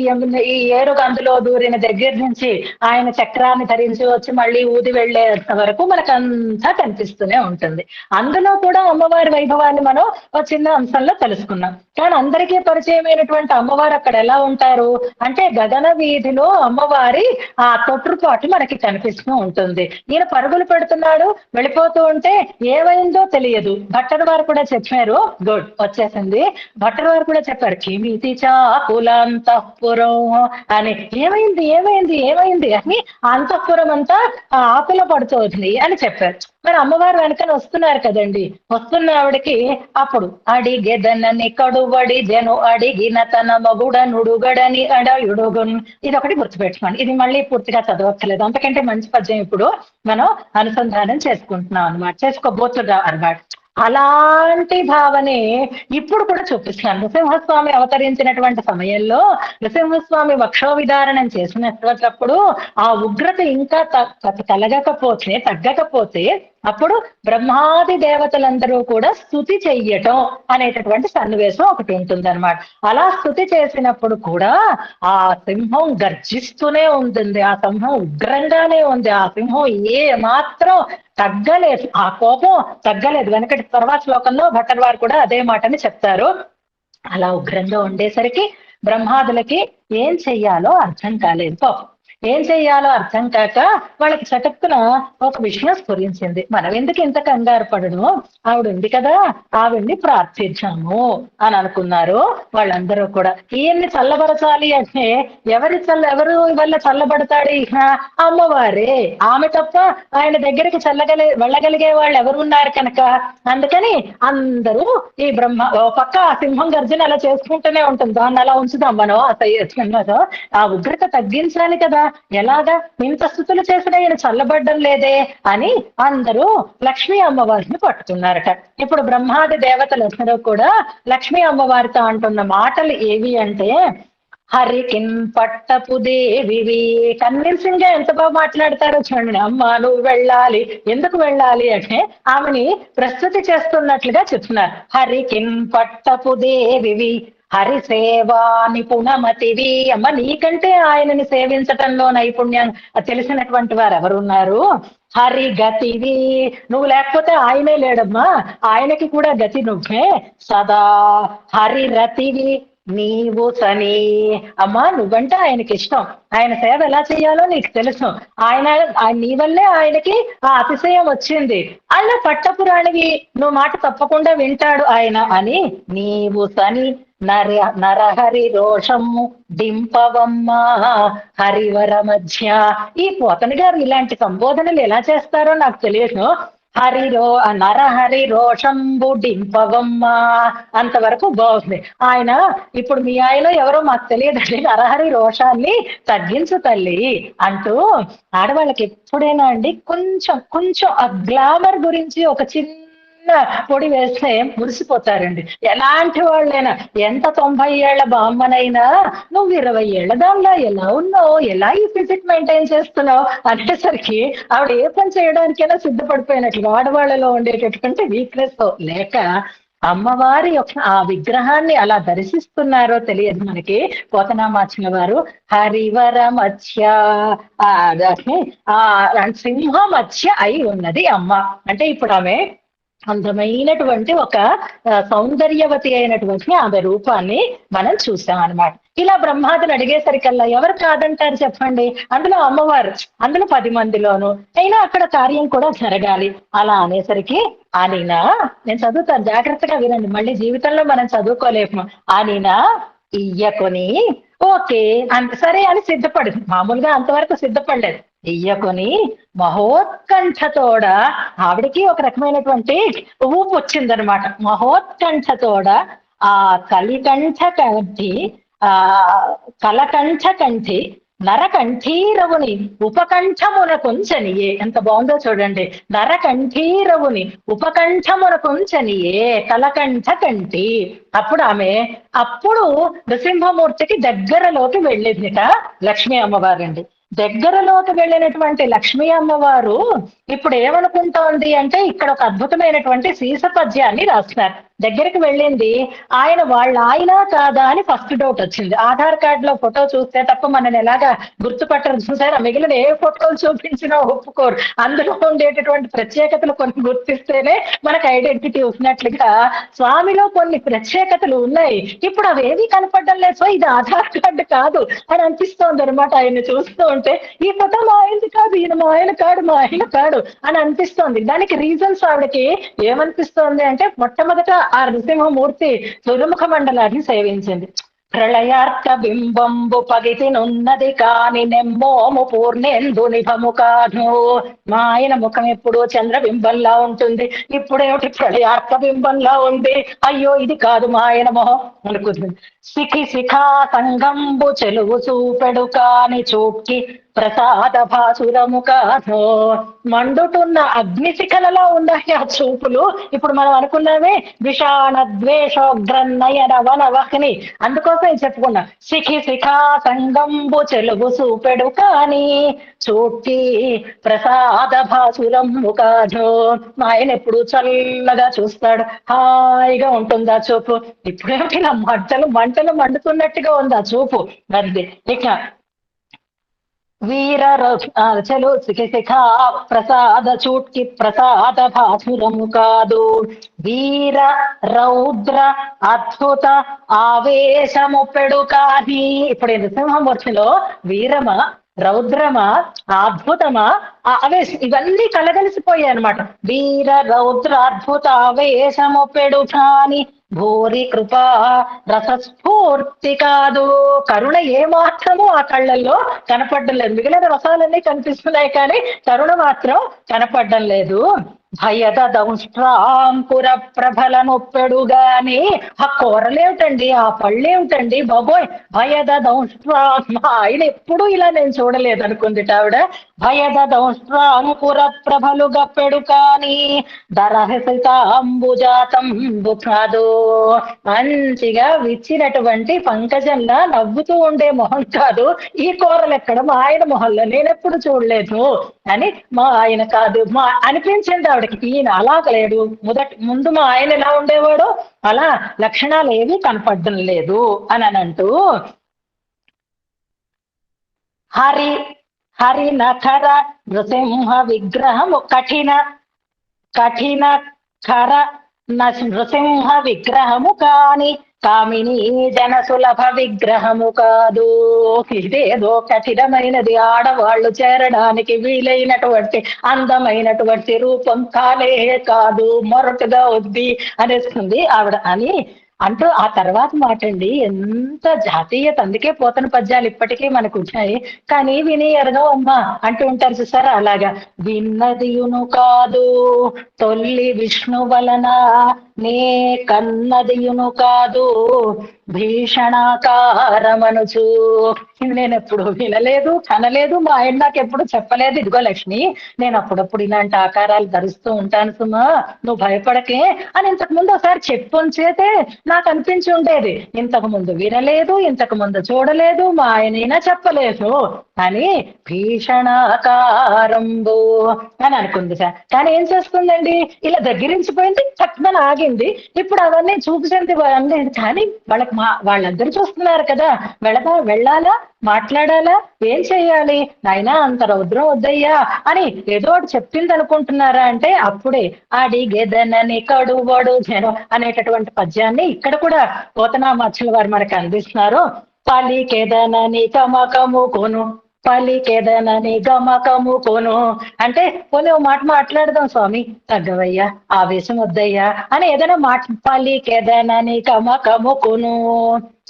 ఈ ఏరుగ అందులో దూరిన దగ్గర నుంచి ఆయన చక్రాన్ని ధరించి వచ్చి మళ్ళీ ఊది వెళ్లేంత వరకు మనకంతా కనిపిస్తూనే ఉంటుంది. అందులో కూడా అమ్మవారి వైభవాన్ని మనం ఒక చిన్న అంశంలో తెలుసుకున్నాం. కానీ అందరికీ పరిచయమైనటువంటి అమ్మవారు అక్కడ ఎలా ఉంటారు అంటే, గగన వీధిలో అమ్మవారి ఆ తొట్టుపాటు మనకి కనిపిస్తూ ఉంటుంది. ఈయన పరుగులు పెడుతున్నాడు, వెళ్ళిపోతూ ఉంటే ఏమైందో తెలియదు. భట్టర్ వారు కూడా చెప్పారు, గుడ్ వచ్చేసింది. భట్టర్ వారు కూడా చెప్పారు, కిమితి చాకులాంతఃపురం అని. ఏమైంది ఏమైంది ఏమైంది అని అంతఃపురం అంతా ఆకుల పడుతుంది అని చెప్పారు. మరి అమ్మవారు వెనకని వస్తున్నారు కదండి, వస్తున్న ఆవిడకి అప్పుడు అడిగెదనని కడువడి జను అడిగిన తన మగుడ నుడుగడని అడయుడుగున్, ఇది ఒకటి గుర్తుపెట్టుకోండి. ఇది మళ్ళీ పూర్తిగా చదవక్కర్లేదు, అంతకంటే మంచి పద్యం ఇప్పుడు మనం అనుసంధానం చేసుకుంటున్నాం అనమాట, చేసుకోబోతున్నాం అనమాట. అలాంటి భావనే ఇప్పుడు కూడా చూపిస్తున్నాను. నృసింహస్వామి అవతరించినటువంటి సమయంలో నృసింహస్వామి వక్షోవిదారణం చేసినప్పుడు ఆ ఉగ్రత ఇంకా తగ్గకపోతే అప్పుడు బ్రహ్మాది దేవతలందరూ కూడా స్తుతి చెయ్యటం అనేటటువంటి సన్నివేశం ఒకటి ఉంటుంది అనమాట. అలా స్తుతి చేసినప్పుడు కూడా ఆ సింహం గర్జిస్తూనే ఉంటుంది, ఆ సింహం ఉగ్రంగానే ఉంది, ఆ సింహం ఏ మాత్రం తగ్గలేదు, ఆ కోపం తగ్గలేదు. వెనకటి తర్వాత శ్లోకంలో భట్టర్ వారు కూడా అదే మాటని చెప్తారు. అలా ఉగ్రంగా ఉండేసరికి బ్రహ్మాదులకి ఏం చెయ్యాలో అర్థం కాలేదు. పాపం ఏం చెయ్యాలో అర్థం కాక వాళ్ళకి చటుక్కున ఒక విషయం స్ఫురించింది. మనం ఎందుకు ఇంత కంగారు పడను, ఆవిడ ఉంది కదా, ఆవిడ్ని ప్రార్థించాము అని అనుకున్నారు వాళ్ళందరూ కూడా. ఈయన్ని చల్లబరచాలి అంటే ఎవరు వల్ల చల్లబడతాడు? ఇక అమ్మవారే, ఆమె తప్ప ఆయన దగ్గరికి వెళ్ళగలిగే వాళ్ళు ఎవరు ఉన్నారు కనుక. అందుకని అందరూ ఈ ఓ పక్క ఆ సింహం గర్జన అలా చేసుకుంటూనే ఉంటుంది, దాన్ని అలా ఉంచుదాం మనం. ఆ ఉగ్రత తగ్గించాలి కదా, ఎలాగా ఇంత స్థుతులు చేసిన ఈయన చల్లబడ్డం లేదే అని అందరూ లక్ష్మీ అమ్మవారిని పట్టుకున్నారట. ఇప్పుడు బ్రహ్మాది దేవతలు అందరూ కూడా లక్ష్మీ అమ్మవారితో అంటున్న మాటలు ఏవి అంటే, హరికిన్ పట్టపు దేవివి. కన్విన్సింగ్ గా ఎంత బాగా మాట్లాడతారో చూడండి. అమ్మ నువ్వు వెళ్ళాలి, ఎందుకు వెళ్ళాలి అంటే ఆమెని ప్రస్తుతి చేస్తున్నట్లుగా చెప్తున్నారు. హరికిన్ పట్టపు దేవివి హరిసేవా నిపుణమతివి. అమ్మ నీకంటే ఆయనని సేవించటంలో నైపుణ్యం తెలిసినటువంటి వారు ఎవరున్నారు? హరి గతివి, నువ్వు లేకపోతే ఆయనే లేడమ్మా, ఆయనకి కూడా గతి నువ్వే. సదా హరిరతివి నీవు సని. అమ్మా నువ్వంటే ఆయనకి ఇష్టం, ఆయన సేవ ఎలా చేయాలో నీకు తెలుసు, నీ వల్లే ఆయనకి ఆ అతిశయం వచ్చింది, ఆయన పట్టపురాణివి, నువ్వు మాట తప్పకుండా వింటాడు ఆయన అని నీవు సని. నరహరి రోషము డింపవమ్మ హరివర మధ్య. ఈ పోతన గారు ఇలాంటి సంబోధనలు ఎలా చేస్తారో నాకు తెలియదు. నరహరి రోషంబు డింపవమ్మ అంతవరకు బాగుంది. ఆయన ఇప్పుడు మీ ఆయన ఎవరో మాకు తెలియదండి, నరహరి రోషాన్ని తగ్గించు తల్లి అంటూ ఆడవాళ్ళకి ఎప్పుడైనా అండి కొంచెం కొంచెం ఆ గ్లామర్ గురించి ఒక చిన్న పొడి వేస్తే మురిసిపోతారండి. ఎలాంటి వాళ్ళైనా, ఎంత 90 ఏళ్ల బామ్మనైనా నువ్వు 20 ఏళ్ల దానిలో ఎలా ఉన్నావు, ఎలా ఈ ఫిజిక్ మెయింటైన్ చేస్తున్నావు అనేసరికి ఆవిడ ఏ పని చేయడానికైనా సిద్ధపడిపోయినట్లు. ఆడవాళ్ళలో ఉండేటటువంటి వీక్నెస్ లేక అమ్మవారి యొక్క ఆ విగ్రహాన్ని అలా దర్శిస్తున్నారో తెలియదు మనకి పోతనామాచిన వారు. హరివర మత్స్య సింహ మత్స్య అయి ఉన్నది అమ్మ అంటే ఇప్పుడు ఆమె అందమైనటువంటి ఒక సౌందర్యవతి అయినటువంటి ఆమె రూపాన్ని మనం చూసాం అనమాట. ఇలా బ్రహ్మాదులు అడిగేసరికల్లా ఎవరు కాదంటారు చెప్పండి? అందులో అమ్మవారు, అందులో 10 మందిలోను అయినా అక్కడ కార్యం కూడా జరగాలి. అలా అనేసరికి అనినా, నేను చదువుతాను జాగ్రత్తగా వినండి, మళ్ళీ జీవితంలో మనం చదువుకోలేము. అనినా ఇయ్యకొని ఓకే అంత సరే అని సిద్ధపడింది. మామూలుగా అంతవరకు సిద్ధపడలేదు. ఇయ్యకొని మహోత్కంఠతోడ, ఆవిడికి ఒక రకమైనటువంటి ఊపు వచ్చిందనమాట. మహోత్కంఠతోడ ఆ కలికంఠ కంఠి ఆ కలకంఠ కంఠి నరకంఠీరవుని ఉపకంఠమున కొంచనియే. ఎంత బాగుందో చూడండి. నరకంఠీరవుని ఉపకంఠమున కొంచనియే కలకంఠ కంఠి. అప్పుడు నృసింహమూర్తికి దగ్గరలోకి వెళ్ళిందిట లక్ష్మీ అమ్మవారండి. దగ్గరలోకి వెళ్ళినటువంటి లక్ష్మీ అమ్మవారు ఇప్పుడు ఏమనుకుంటోంది అంటే ఇక్కడ ఒక అద్భుతమైనటువంటి సీస పద్యాన్ని రాస్తున్నారు. దగ్గరికి వెళ్ళింది, వాళ్ళ ఆయన కాదా అని ఫస్ట్ డౌట్ వచ్చింది. ఆధార్ కార్డు లో ఫోటో చూస్తే తప్ప మనని ఎలాగా గుర్తుపట్టరు చూసారా? మిగిలిన ఏ ఫోటోలు చూపించినా ఒప్పుకోరు. అందులో ఉండేటటువంటి ప్రత్యేకతలు కొన్ని గుర్తిస్తేనే మనకు ఐడెంటిటీ ఉన్నట్లుగా స్వామిలో కొన్ని ప్రత్యేకతలు ఉన్నాయి. ఇప్పుడు అవేవి కనపడడం లేదు. సో ఇది ఆధార్ కార్డు కాదు అని అనిపిస్తోంది అనమాట. ఆయన చూస్తూ ఉంటే ఈ ఫోటో మా ఆయనది కాదు, ఈయన మా ఆయన కాడు అని అనిపిస్తోంది. దానికి రీజన్స్ ఆవిడకి ఏమనిపిస్తోంది అంటే, మొట్టమొదట ఆ నృసింహమూర్తి తురుముఖ మండలాన్ని సేవించింది. ప్రళయార్క బింబంబు పగితినున్నది కాని నెమ్మోము పూర్ణేందు నిభము కాదు. మా ఆయన ముఖం ఎప్పుడు చంద్రబింబంలా ఉంటుంది, ఇప్పుడేమిటి ప్రళయార్క బింబంలా ఉంది, అయ్యో ఇది కాదు మా ఆయన మొహం అనుకుంటుంది. శిఖా సంగంబు చెలువు చూపెడు కాని చూట్కి ప్రసాద భాసురము కాదు. మండుతున్న అగ్నిశిఖలలో ఉన్నాయి ఆ చూపులు. ఇప్పుడు మనం అనుకున్నామే విషాణ ద్వేషోగ్రన్నయన వనవహ్ని, అందుకోసం చెప్పుకున్నాం. శిఖా సంగంబు చెలుగు చూపెడు కాని చూట్కి ప్రసాద భాసురము కాదు. ఆయన ఎప్పుడు చల్లగా చూస్తాడు, హాయిగా ఉంటుంది ఆ చూపు. ఇప్పుడేమిటి నా మంటలు మండుతున్నట్టుగా ఉంది ఆ చూపు. అది ఇక వీర చలు శిఖా ప్రసాద చూట్కి ప్రసాద భాసురము కాదు. వీర రౌద్ర అద్భుత ఆవేశము పెడు కాని. ఇప్పుడు నృసింహమూర్తిలో వీరమ, రౌద్రమా, అద్భుతమా, ఆవేశం ఇవన్నీ కలగలిసిపోయాయి అనమాట. వీర రౌద్ర అద్భుత ఆవేశము పెడు కాని భూరి కృపా రసస్ఫూర్తి కాదు. కరుణ ఏమాత్రము ఆ కళ్ళల్లో కనపడడం లేదు. మిగిలిన రసాలన్నీ కనిపిస్తున్నాయి కానీ కరుణ మాత్రం కనపడడం లేదు. భయద దంష్ట్రాంకుర ప్రభల నొప్పెడుగాని ఆ కూరలేమిటండి, ఆ పళ్ళేమిటండి బాబోయ్, భయద దంష్ట్రా, ఆయన ఎప్పుడు ఇలా నేను చూడలేదు అనుకుంది ఆవిడ. భయద దంష్ట్రాంకుర ప్రభలు గప్పెడు కాని దరహసితాంబుజాతంబు కాదు. మంచిగా విచ్చినటువంటి పంకజంలా నవ్వుతూ ఉండే మొహం కాదు ఈ కూరలు, ఎక్కడ మా ఆయన మొహంలో నేనెప్పుడు చూడలేదు అని. మా ఆయన కాదు మా అనిపించింది ఆవిడకి, ఈయన అలాగ లేడు, ముందు మా ఆయన ఎలా ఉండేవాడో అలా లక్షణాలు ఏవి కనపడడం లేదు అని అంటూ, హరి హరి నఖర నృసింహ విగ్రహము కఠిన కఠిన ఖర నృసింహ విగ్రహము కాని కామిని జన సులభ విగ్రహము కాదు. ఇదేదో కఠినమైనది, ఆడవాళ్లు చేరడానికి వీలైనటువంటి అందమైనటువంటి రూపం కానే కాదు, మొరటుగా వద్ది అనేస్తుంది ఆవిడ అని అంటూ, ఆ తర్వాత మాట అండి ఎంత జాతీయత. అందుకే పోతన పద్యాలు ఇప్పటికీ మనకు ఉన్నాయి, కానీ విని ఎరగో అమ్మా అంటూ ఉంటారు చూసారా, అలాగా. విన్నదియును కాదు తొల్లి విష్ణు వలన నే కన్నదియును కాదు భీషణాకారమనుచు. ఇది నేను ఎప్పుడు వినలేదు కనలేదు, మా ఆయన నాకు ఎప్పుడు చెప్పలేదు. ఇదిగో లక్ష్మి, నేను అప్పుడప్పుడు ఇలాంటి ఆకారాలు ధరిస్తూ ఉంటాను సుమా, నువ్వు భయపడకే అని ఇంతకు ముందు ఒకసారి చెప్పుంచేతే నాకు అనిపించి ఉండేది. ఇంతకు ముందు వినలేదు, ఇంతకు ముందు చూడలేదు, మా ఆయనైనా చెప్పలేదు అని భీషణాకారంబు అని అనుకుంది సార్. కానీ ఏం చేస్తుందండి, ఇలా దగ్గరించిపోయింది, తక్కువ ఆగింది. ఇప్పుడు అవన్నీ చూపించింది అనలేదు, కానీ వాళ్ళందరూ చూస్తున్నారు కదా, వెళ్ళాలా, మాట్లాడాలా, ఏం చెయ్యాలి, నాయనా అంత రౌద్రం వద్దయ్యా అని ఏదో ఒకటి చెప్పింది అనుకుంటున్నారా అంటే, అప్పుడే అడిగెదనని కడువడు జనం అనేటటువంటి పద్యాన్ని ఇక్కడ కూడా పోతనామాచ్యుల వారు మనకు అందిస్తున్నారు. పలికెదనని కమకము కొను, పలికెదనని గమకము కొను అంటే, పోనీ ఓ మాట మాట్లాడదాం స్వామి, తగ్గవయ్యా, ఆవేశం వద్దయ్యా అని ఏదైనా పలికెదనని గమకము కొను.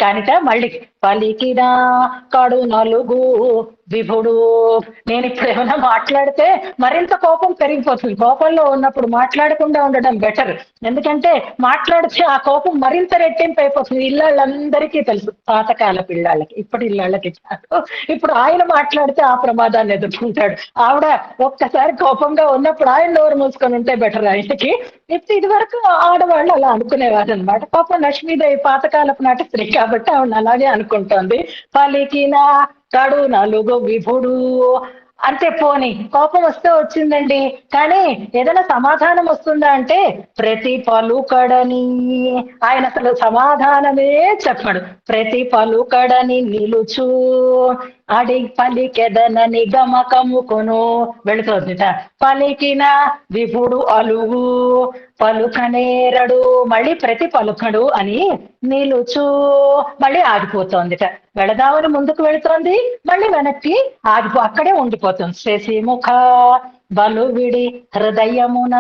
కానిట మళ్ళీ పలికినా కడు నలుగు విభుడు. నేను ఇప్పుడు ఏమైనా మాట్లాడితే మరింత కోపం పెరిగిపోతుంది. కోపంలో ఉన్నప్పుడు మాట్లాడకుండా ఉండడం బెటర్, ఎందుకంటే మాట్లాడితే ఆ కోపం మరింత రెట్టింపు అయిపోతుంది. ఇళ్ళందరికీ తెలుసు, పాతకాల పిల్లాళ్ళకి, ఇప్పటి ఇళ్ళకి కాదు. ఇప్పుడు ఆయన మాట్లాడితే ఆ ప్రమాదాన్ని ఎదుర్కొంటాడు. ఆవిడ ఒక్కసారి కోపంగా ఉన్నప్పుడు ఆయన నోరు మూసుకొని ఉంటే బెటర్ ఆయనకి. ఇప్పుడు ఇది వరకు ఆడవాళ్ళు అలా అనుకునేవారు అనమాట. పాపం లక్ష్మీదేవి పాతకాలపు నాటి స్త్రీ కాబట్టి ఆవిడ అలాగే అనుకుంటోంది. పలికిన కడు నలుగు విభుడు అంటే, పోని కోపం వస్తే వచ్చిందండి, కానీ ఏదైనా సమాధానం వస్తుందా అంటే ప్రతి పలుకడని, ఆయన అసలు సమాధానమే చెప్పడు. ప్రతి పలుకడని నిలుచు అడి పలికెదనని గమకము కొను వెళుతోందిట. పలికిన విభుడు అలుగు పలుకనేరడు, మళ్ళీ ప్రతి పలుకడు అని నిలుచు మళ్ళీ ఆగిపోతోందిట. వెళదామని ముందుకు వెళుతోంది, మళ్ళీ వెనక్కి అక్కడే ఉండిపోతుంది. శశిముఖ బలువిడి హృదయమున,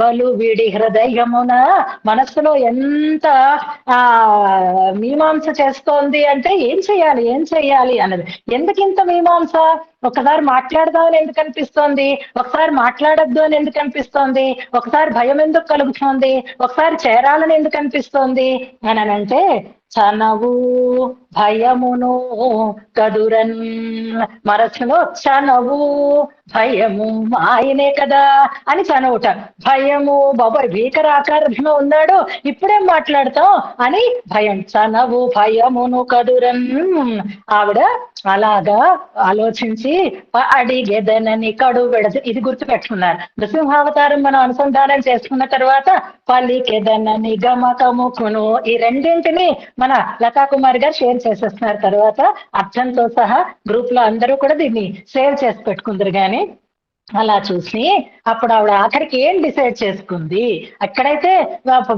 బలువిడి హృదయమున, మనస్సులో ఎంత ఆ మీమాంస చేస్తోంది అంటే ఏం చెయ్యాలి అన్నది. ఎందుకు ఇంత మీమాంస? ఒకసారి మాట్లాడదామని ఎందుకు అనిపిస్తోంది, ఒకసారి మాట్లాడద్దు అని ఎందుకు అనిపిస్తోంది, ఒకసారి భయం ఎందుకు కలుగుతోంది, ఒకసారి చేరాలని ఎందుకు అనిపిస్తోంది అని అంటే, చనవు భయమును కదురన్, మనసులో చనవు భయము ఆయనే కదా అని చనవుట. భయము బాబాయ్ భీకరాకారంలో ఉన్నాడు, ఇప్పుడేం మాట్లాడతాం అని భయం. చనవు భయమును కదురన్, ఆవిడ అలాగా ఆలోచించి అడిగెదనని కడు వెడదు. ఇది గుర్తుపెట్టుకున్నారు. నృసింహావతారం మనం అనుసంధానం చేసుకున్న తర్వాత పలికెదనని గమకముకును, ఈ రెండింటిని మన లతా కుమార్ గారు షేర్ చేసేస్తున్నారు. తర్వాత అర్థంతో సహా గ్రూప్ లో అందరూ కూడా దీన్ని షేర్ చేసి పెట్టుకుందరు. కానీ అలా చూసి అప్పుడు ఆవిడ ఆఖరికి ఏం డిసైడ్ చేసుకుంది, అక్కడైతే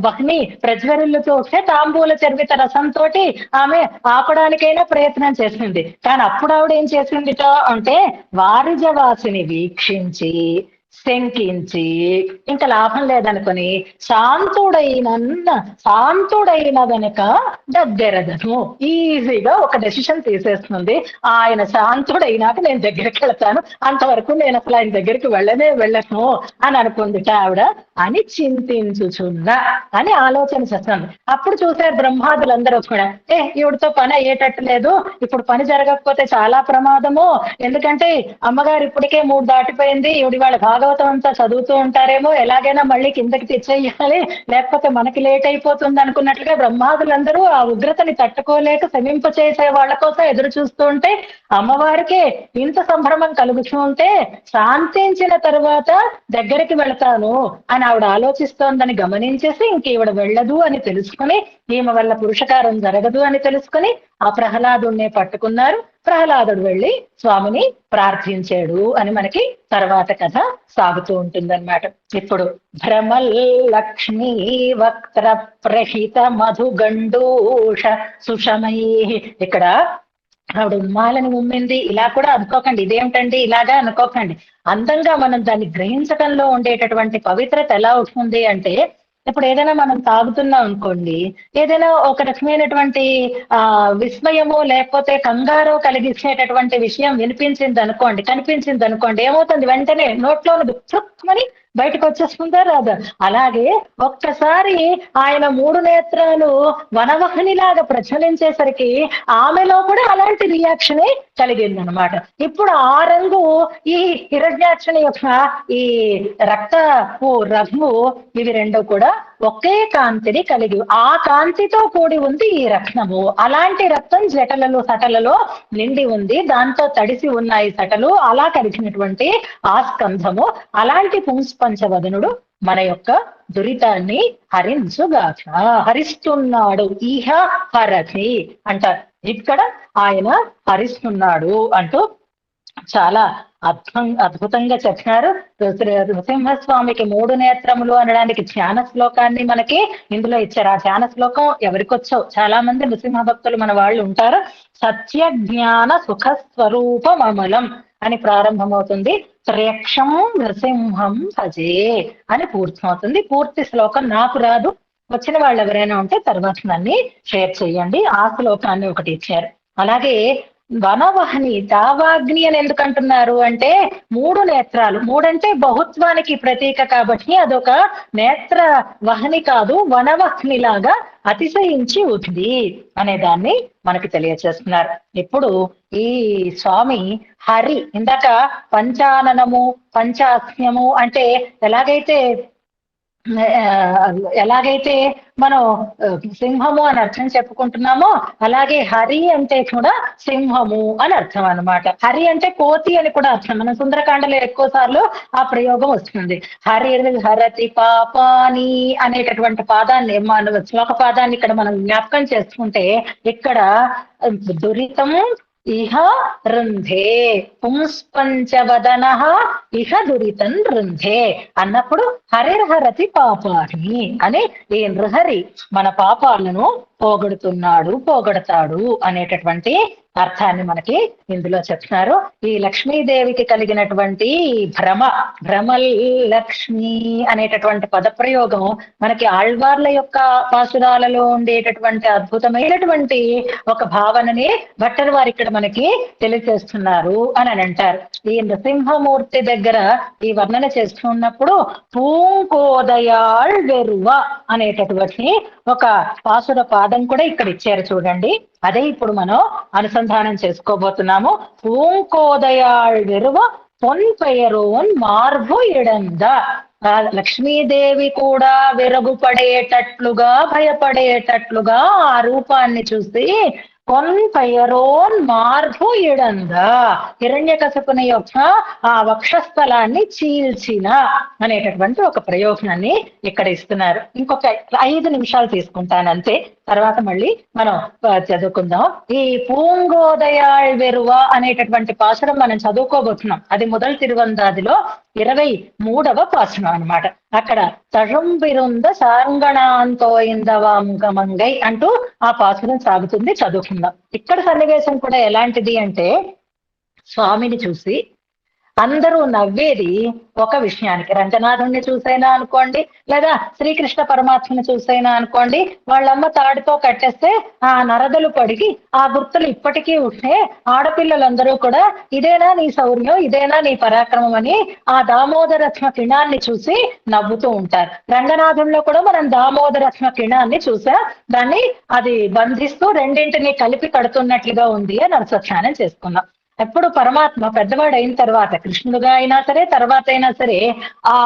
వహ్ని ప్రజ్వరిల్లుతూ వస్తే తాంబూల చర్విత రసంతో ఆమె ఆపడానికైనా ప్రయత్నం చేసింది. కానీ అప్పుడు ఆవిడ ఏం చేసిందిట అంటే, వారిజవాసిని వీక్షించి శంకించి ఇంకా లాభం లేదనుకొని శాంతుడైన వెనక దగ్గరదను ఈజీగా ఒక డెసిషన్ తీసేస్తుంది. ఆయన శాంతుడైనాక నేను దగ్గరికి వెళ్తాను, అంతవరకు నేను అసలు ఆయన దగ్గరికి వెళ్ళను అని అనుకుందిట ఆవిడ. అని చింతించుచున్నా అని ఆలోచన చేస్తాను. అప్పుడు చూసారు బ్రహ్మాదులందరూ కూడా, ఈవిడతో పని అయ్యేటట్టు లేదు, ఇప్పుడు పని జరగకపోతే చాలా ప్రమాదము, ఎందుకంటే అమ్మగారు ఇప్పటికే 3 దాటిపోయింది, ఈవిడి వాళ్ళ భాగవతం అంతా చదువుతూ ఉంటారేమో, ఎలాగైనా మళ్ళీ కిందకి తెచ్చేయాలి, లేకపోతే మనకి లేట్ అయిపోతుంది అనుకున్నట్లుగా బ్రహ్మాదులందరూ ఆ ఉగ్రతని తట్టుకోలేక శమింప చేసే వాళ్ళ కోసం ఎదురు చూస్తూ ఉంటే, అమ్మవారికే ఇంత సంభ్రమం కలుగుతూ ఉంటే శాంతించిన తరువాత దగ్గరికి వెళతాను అని ఆవిడ ఆలోచిస్తోందని గమనించేసి ఇంక ఈవిడ వెళ్ళదు అని తెలుసుకుని, ఈమె వల్ల పురుషకారం జరగదు అని తెలుసుకుని ఆ ప్రహ్లాదుణ్ణి పట్టుకున్నారు. ప్రహ్లాదుడు వెళ్ళి స్వామిని ప్రార్థించాడు అని మనకి తర్వాత కథ సాగుతూ ఉంటుందన్నమాట. ఇప్పుడు భ్రమల్ లక్ష్మీ వక్త్ర ప్రహిత మధుగండూష సుషమై, ఇక్కడ ఆవిడ ఉమ్మాలని ఉమ్మింది ఇలా కూడా అనుకోకండి, ఇదేమిటండి ఇలాగా అనుకోకండి. అందంగా మనం దాన్ని గ్రహించడంలో ఉండేటటువంటి పవిత్రత ఎలా ఉంటుంది అంటే, ఇప్పుడు ఏదైనా మనం తాగుతున్నాం అనుకోండి, ఏదైనా ఒక రకమైనటువంటి విస్మయము లేకపోతే కంగారో కలిగించేటటువంటి విషయం వినిపించింది అనుకోండి, కనిపించింది అనుకోండి, ఏమవుతుంది, వెంటనే నోట్లో చుక్కమని బయటకు వచ్చేస్తుందా రాదా? అలాగే ఒక్కసారి ఆయన 3 నేత్రాలు వనవహనిలాగా ప్రజ్వలించేసరికి ఆమెలో కూడా అలాంటి రియాక్షనే కలిగిందనమాట. ఇప్పుడు ఆ రంగు ఈ హిరణ్యాక్షని యొక్క ఈ రక్తపు రంగు ఇవి రెండు కూడా ఒకే కాంతిని కలిగి, ఆ కాంతితో కూడి ఉంది ఈ రత్నము. అలాంటి రక్తం జటలలో సటలలో నిండి ఉంది, దాంతో తడిసి ఉన్నాయి సటలు, అలా కలిగినటువంటి ఆ స్కంధము. అలాంటి పుంస్పంచవదనుడు మన యొక్క దురితాన్ని హరించుగాక, హరిస్తున్నాడు. ఇహ హరతి అంటారు, ఇక్కడ ఆయన హరిస్తున్నాడు అంటూ చాలా అద్భుతంగా చెప్పినారు. నృసింహస్వామికి 3 నేత్రములు అనడానికి ధ్యాన శ్లోకాన్ని మనకి ఇందులో ఇచ్చారు. ఆ ధ్యాన శ్లోకం ఎవరికొచ్చో, చాలా మంది నృసింహ భక్తులు మన వాళ్ళు ఉంటారు. సత్య జ్ఞాన సుఖ స్వరూపం అమలం అని ప్రారంభమవుతుంది. త్ర్యక్షం నృసింహం భజే అని పూర్తవుతుంది. పూర్తి శ్లోకం నాకు రాదు, వచ్చిన వాళ్ళు ఎవరైనా ఉంటే తర్వాత నన్ను షేర్ చేయండి. ఆ శ్లోకాన్ని ఒకటి ఇచ్చారు. అలాగే వనవహని దావాగ్ని అని ఎందుకు అంటున్నారు అంటే, 3 నేత్రాలు, 3 అంటే బహుత్వానికి ప్రతీక కాబట్టి అదొక నేత్ర వహని కాదు, వనవహ్ని లాగా అతిశయించి ఉంది అనే దాన్ని మనకి తెలియచేస్తున్నారు. ఇప్పుడు ఈ స్వామి హరి, ఇందాక పంచాననము పంచాస్యము అంటే ఎలాగైతే మనం సింహము అని అర్థం చెప్పుకుంటున్నామో, అలాగే హరి అంటే కూడా సింహము అని అర్థం అన్నమాట. హరి అంటే కోతి అని కూడా అర్థం. మన సుందరకాండలో ఎక్కువ సార్లు ఆ ప్రయోగం వస్తుంది. హరి హరతి పాపాని అనేటటువంటి పాదాన్ని, మన శ్లోక పాదాన్ని ఇక్కడ మనం జ్ఞాపకం చేసుకుంటే, ఇక్కడ దురితం ఇహ రుంధే పుంస్పంచవదన ఇహ దురితం రుంధే అన్నప్పుడు హరిర్హరతి పాపాని అని ఈ నృహరి మన పాపాలను పోగొడతాడు అనేటటువంటి అర్థాన్ని మనకి ఇందులో చెప్తున్నారు. ఈ లక్ష్మీదేవికి కలిగినటువంటి భ్రమల్ లక్ష్మి అనేటటువంటి పదప్రయోగం మనకి ఆళ్వార్ల యొక్క పాసురాలలో ఉండేటటువంటి అద్భుతమైనటువంటి ఒక భావనని భట్టర్ వారు ఇక్కడ మనకి తెలియజేస్తున్నారు అని అంటారు. ఈ నృసింహమూర్తి దగ్గర ఈ వర్ణన చేస్తున్నప్పుడు పూంకోదయాళ్ వెరువ అనేటటువంటి ఒక పాసుర పాదం కూడా ఇక్కడ ఇచ్చారు చూడండి. అదే ఇప్పుడు మనం అనుసంధానం చేసుకోబోతున్నాము. పూంకోదయాళ్ వెరువ పొన్పెయరోన్ మార్భు ఇడంద, లక్ష్మీదేవి కూడా విరగుపడేటట్లుగా భయపడేటట్లుగా ఆ రూపాన్ని చూసి పొన్పెయరోన్ మార్భు ఇడంద, హిరణ్యకశపుని యొక్క ఆ వక్షస్థలాన్ని చీల్చిన అనేటటువంటి ఒక ప్రయోజనాన్ని ఇక్కడ ఇస్తున్నారు. ఇంకొక 5 నిమిషాలు తీసుకుంటాను అంతే, తర్వాత మళ్ళీ మనం చదువుకుందాం. ఈ పూంగోదయాళ్ వెరువ అనేటటువంటి పాసురం మనం చదువుకోబోతున్నాం. అది మొదటి తిరువందాదిలో 23వ పాసురం అన్నమాట. అక్కడ తழுంబిరుంద సాంగణాంతో ఇందవాంగమంగై అంటూ ఆ పాసురం సాగుతుంది, చదువుకుందాం. ఇక్కడ సన్నివేశం కూడా ఎలాంటిది అంటే, స్వామిని చూసి అందరూ నవ్వేది ఒక విషయానికి. రంగనాథుణ్ణి చూసైనా అనుకోండి, లేదా శ్రీకృష్ణ పరమాత్మని చూసైనా అనుకోండి, వాళ్ళమ్మ తాడుతో కట్టేస్తే ఆ నరదలు పడిగి ఆ గుర్తులు ఇప్పటికీ ఉంటే ఆడపిల్లలందరూ కూడా ఇదేనా నీ శౌర్యం, ఇదేనా నీ పరాక్రమం అని ఆ దామోదరత్మ కిణాన్ని చూసి నవ్వుతూ ఉంటారు. రంగనాథుల్లో కూడా మనం దామోదరత్మ కిణాన్ని చూసా, దాన్ని అది బంధిస్తూ రెండింటిని కలిపి కడుతున్నట్లుగా ఉంది అని అనుసంధానం చేసుకున్నాం. ఎప్పుడు పరమాత్మ పెద్దవాడు అయిన తర్వాత, కృష్ణుడుగా అయినా సరే, తర్వాత అయినా సరే, ఆ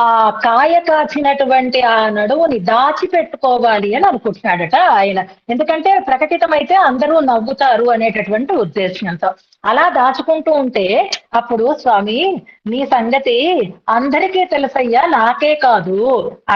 కాయ కాచినటువంటి ఆ నడువుని దాచిపెట్టుకోవాలి అని అనుకుంటున్నాడట ఆయన. ఎందుకంటే ప్రకటితమైతే అందరూ నవ్వుతారు అనేటటువంటి ఉద్దేశంతో. అలా దాచుకుంటూ ఉంటే అప్పుడు స్వామి నీ సంగతి అందరికీ తెలుసయ్యా, నాకే కాదు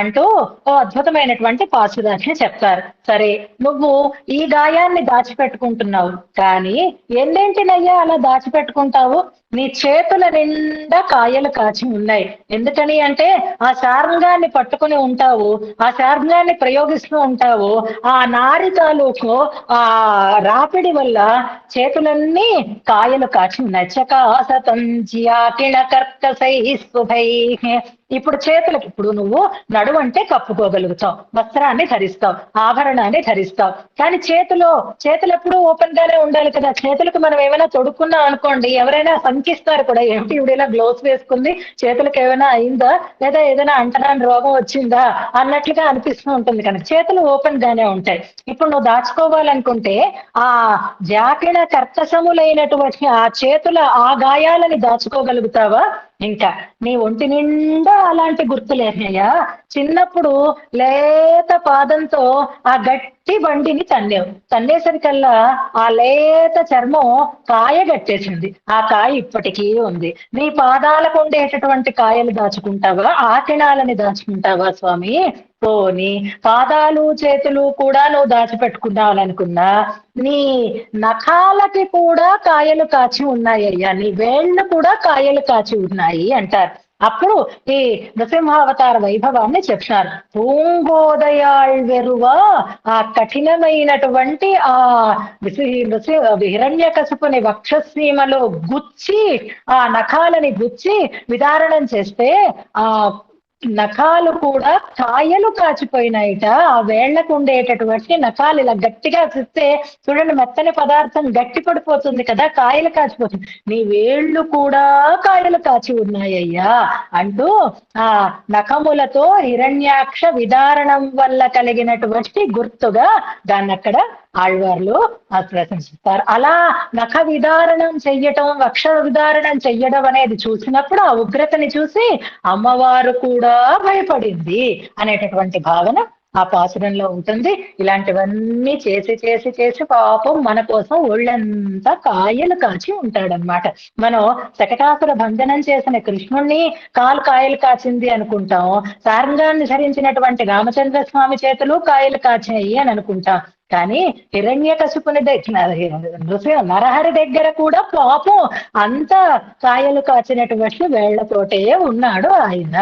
అంటూ ఓ అద్భుతమైనటువంటి పాశురాజ్ఞ చెప్తారు. సరే, నువ్వు ఈ గాయాన్ని దాచిపెట్టుకుంటున్నావు, కానీ ఎన్నింటినయ్యా అలా దాచిపెట్టుకుంటావు? నీ చేతుల నిండా కాయలు కాచి ఉన్నాయి. ఎందుకని అంటే ఆ శార్ంగాన్ని పట్టుకుని ఉంటావు, ఆ శార్ంగాన్ని ప్రయోగిస్తూ ఉంటావు, ఆ నారి తాలూకు ఆ రాపిడి వల్ల చేతులన్నీ కాయలు కాచి ఉన్నాయి. చకాసతం జియాకిణ కర్కసై శుభై. ఇప్పుడు చేతులకి, ఇప్పుడు నువ్వు నడువు అంటే కప్పుకోగలుగుతావు, వస్త్రాన్ని ధరిస్తావు, ఆభరణాన్ని ధరిస్తావు, కానీ చేతులు ఎప్పుడూ ఓపెన్ గానే ఉండాలి కదా. చేతులకు మనం ఏమైనా తొడుక్కున్నాం అనుకోండి, ఎవరైనా శంకిస్తారు కూడా, ఏమిటి ఇవిడ ఇలా గ్లోవ్స్ వేసుకుంది, చేతులకు ఏమైనా అయిందా, లేదా ఏదైనా అంటరాని రోగం వచ్చిందా అన్నట్లుగా అనిపిస్తూ ఉంటుంది. కనుక చేతులు ఓపెన్ గానే ఉంటాయి. ఇప్పుడు నువ్వు దాచుకోవాలనుకుంటే ఆ జాకిణ కర్కశములైనటువంటి ఆ చేతుల ఆ గాయాలని దాచుకోగలుగుతావా? ఇంకా నీ ఒంటి నిండా అలాంటి గుర్తులేనయ్యా. చిన్నప్పుడు లేత పాదంతో ఆ గట్టి బండిని తన్నేసరికల్లా ఆ లేత చర్మం కాయ గట్టేసింది. ఆ కాయ ఇప్పటికీ ఉంది. నీ పాదాలకు ఉండేటటువంటి కాయలు దాచుకుంటావా, ఆకిణాలని దాచుకుంటావా స్వామి? పోని పాదాలు చేతులు కూడా నువ్వు దాచిపెట్టుకుందామనుకున్నా, నీ నఖాలకి కూడా కాయలు కాచి ఉన్నాయ్యా, నీ వేళ్లు కూడా కాయలు కాచి ఉన్నాయి అంటారు. అప్పుడు ఈ నృసింహావతార వైభవాన్ని చెప్తున్నారు. పూంగోదయాళ్ వెరువా, ఆ కఠినమైనటువంటి ఆ హిరణ్యకశిపుని వక్షసీమలో గుచ్చి, ఆ నఖాలని గుచ్చి విదారణం చేస్తే ఆ నఖాలు కూడా కాయలు కాచిపోయినాయిట. ఆ వేళ్లకు ఉండేటటువంటి నఖాలు ఇలా గట్టిగా చూస్తే చూడండి, మెత్తని పదార్థం గట్టి పడిపోతుంది కదా, కాయలు కాచిపోతుంది. నీ వేళ్లు కూడా కాయలు కాచి ఉన్నాయ్యా అంటూ ఆ నఖములతో హిరణ్యాక్ష విదారణం వల్ల కలిగినటువంటి గుర్తుగా దాన్ని అక్కడ ఆళ్వార్లు ప్రశంసిస్తారు. అలా నఖ విదారణం చెయ్యటం, వక్ష విదారణం చెయ్యడం అనేది చూసినప్పుడు ఆ ఉగ్రతని చూసి అమ్మవారు కూడా భయపడింది అనేటటువంటి భావన ఆ పాసురంలో ఉంటుంది. ఇలాంటివన్నీ చేసి చేసి చేసి పాపం మన కోసం ఒళ్ళంతా కాయలు కాచి ఉంటాడనమాట. మనం శకటాసుర భంజనం చేసిన కృష్ణుణ్ణి కాయలు కాచింది అనుకుంటాం, సారంగాన్ని ధరించినటువంటి రామచంద్ర స్వామి చేతులు కాయలు కాచాయి అని అనుకుంటాం. కానీ హిరణ్యకశిపుని నరహరి దగ్గర కూడా పాపం అంత కాయలు కాచినటువంటి వేళ్లతోటే ఉన్నాడు ఆయన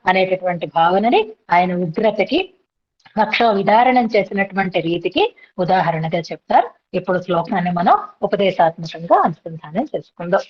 అనేటటువంటి భావనని ఆయన ఉగ్రతకి, వక్ష విదారణం చేసినటువంటి రీతికి ఉదాహరణగా చెప్తారు. ఇప్పుడు శ్లోకాన్ని మనం ఉపదేశాత్మకంగా అనుసంధానం చేసుకుందాం.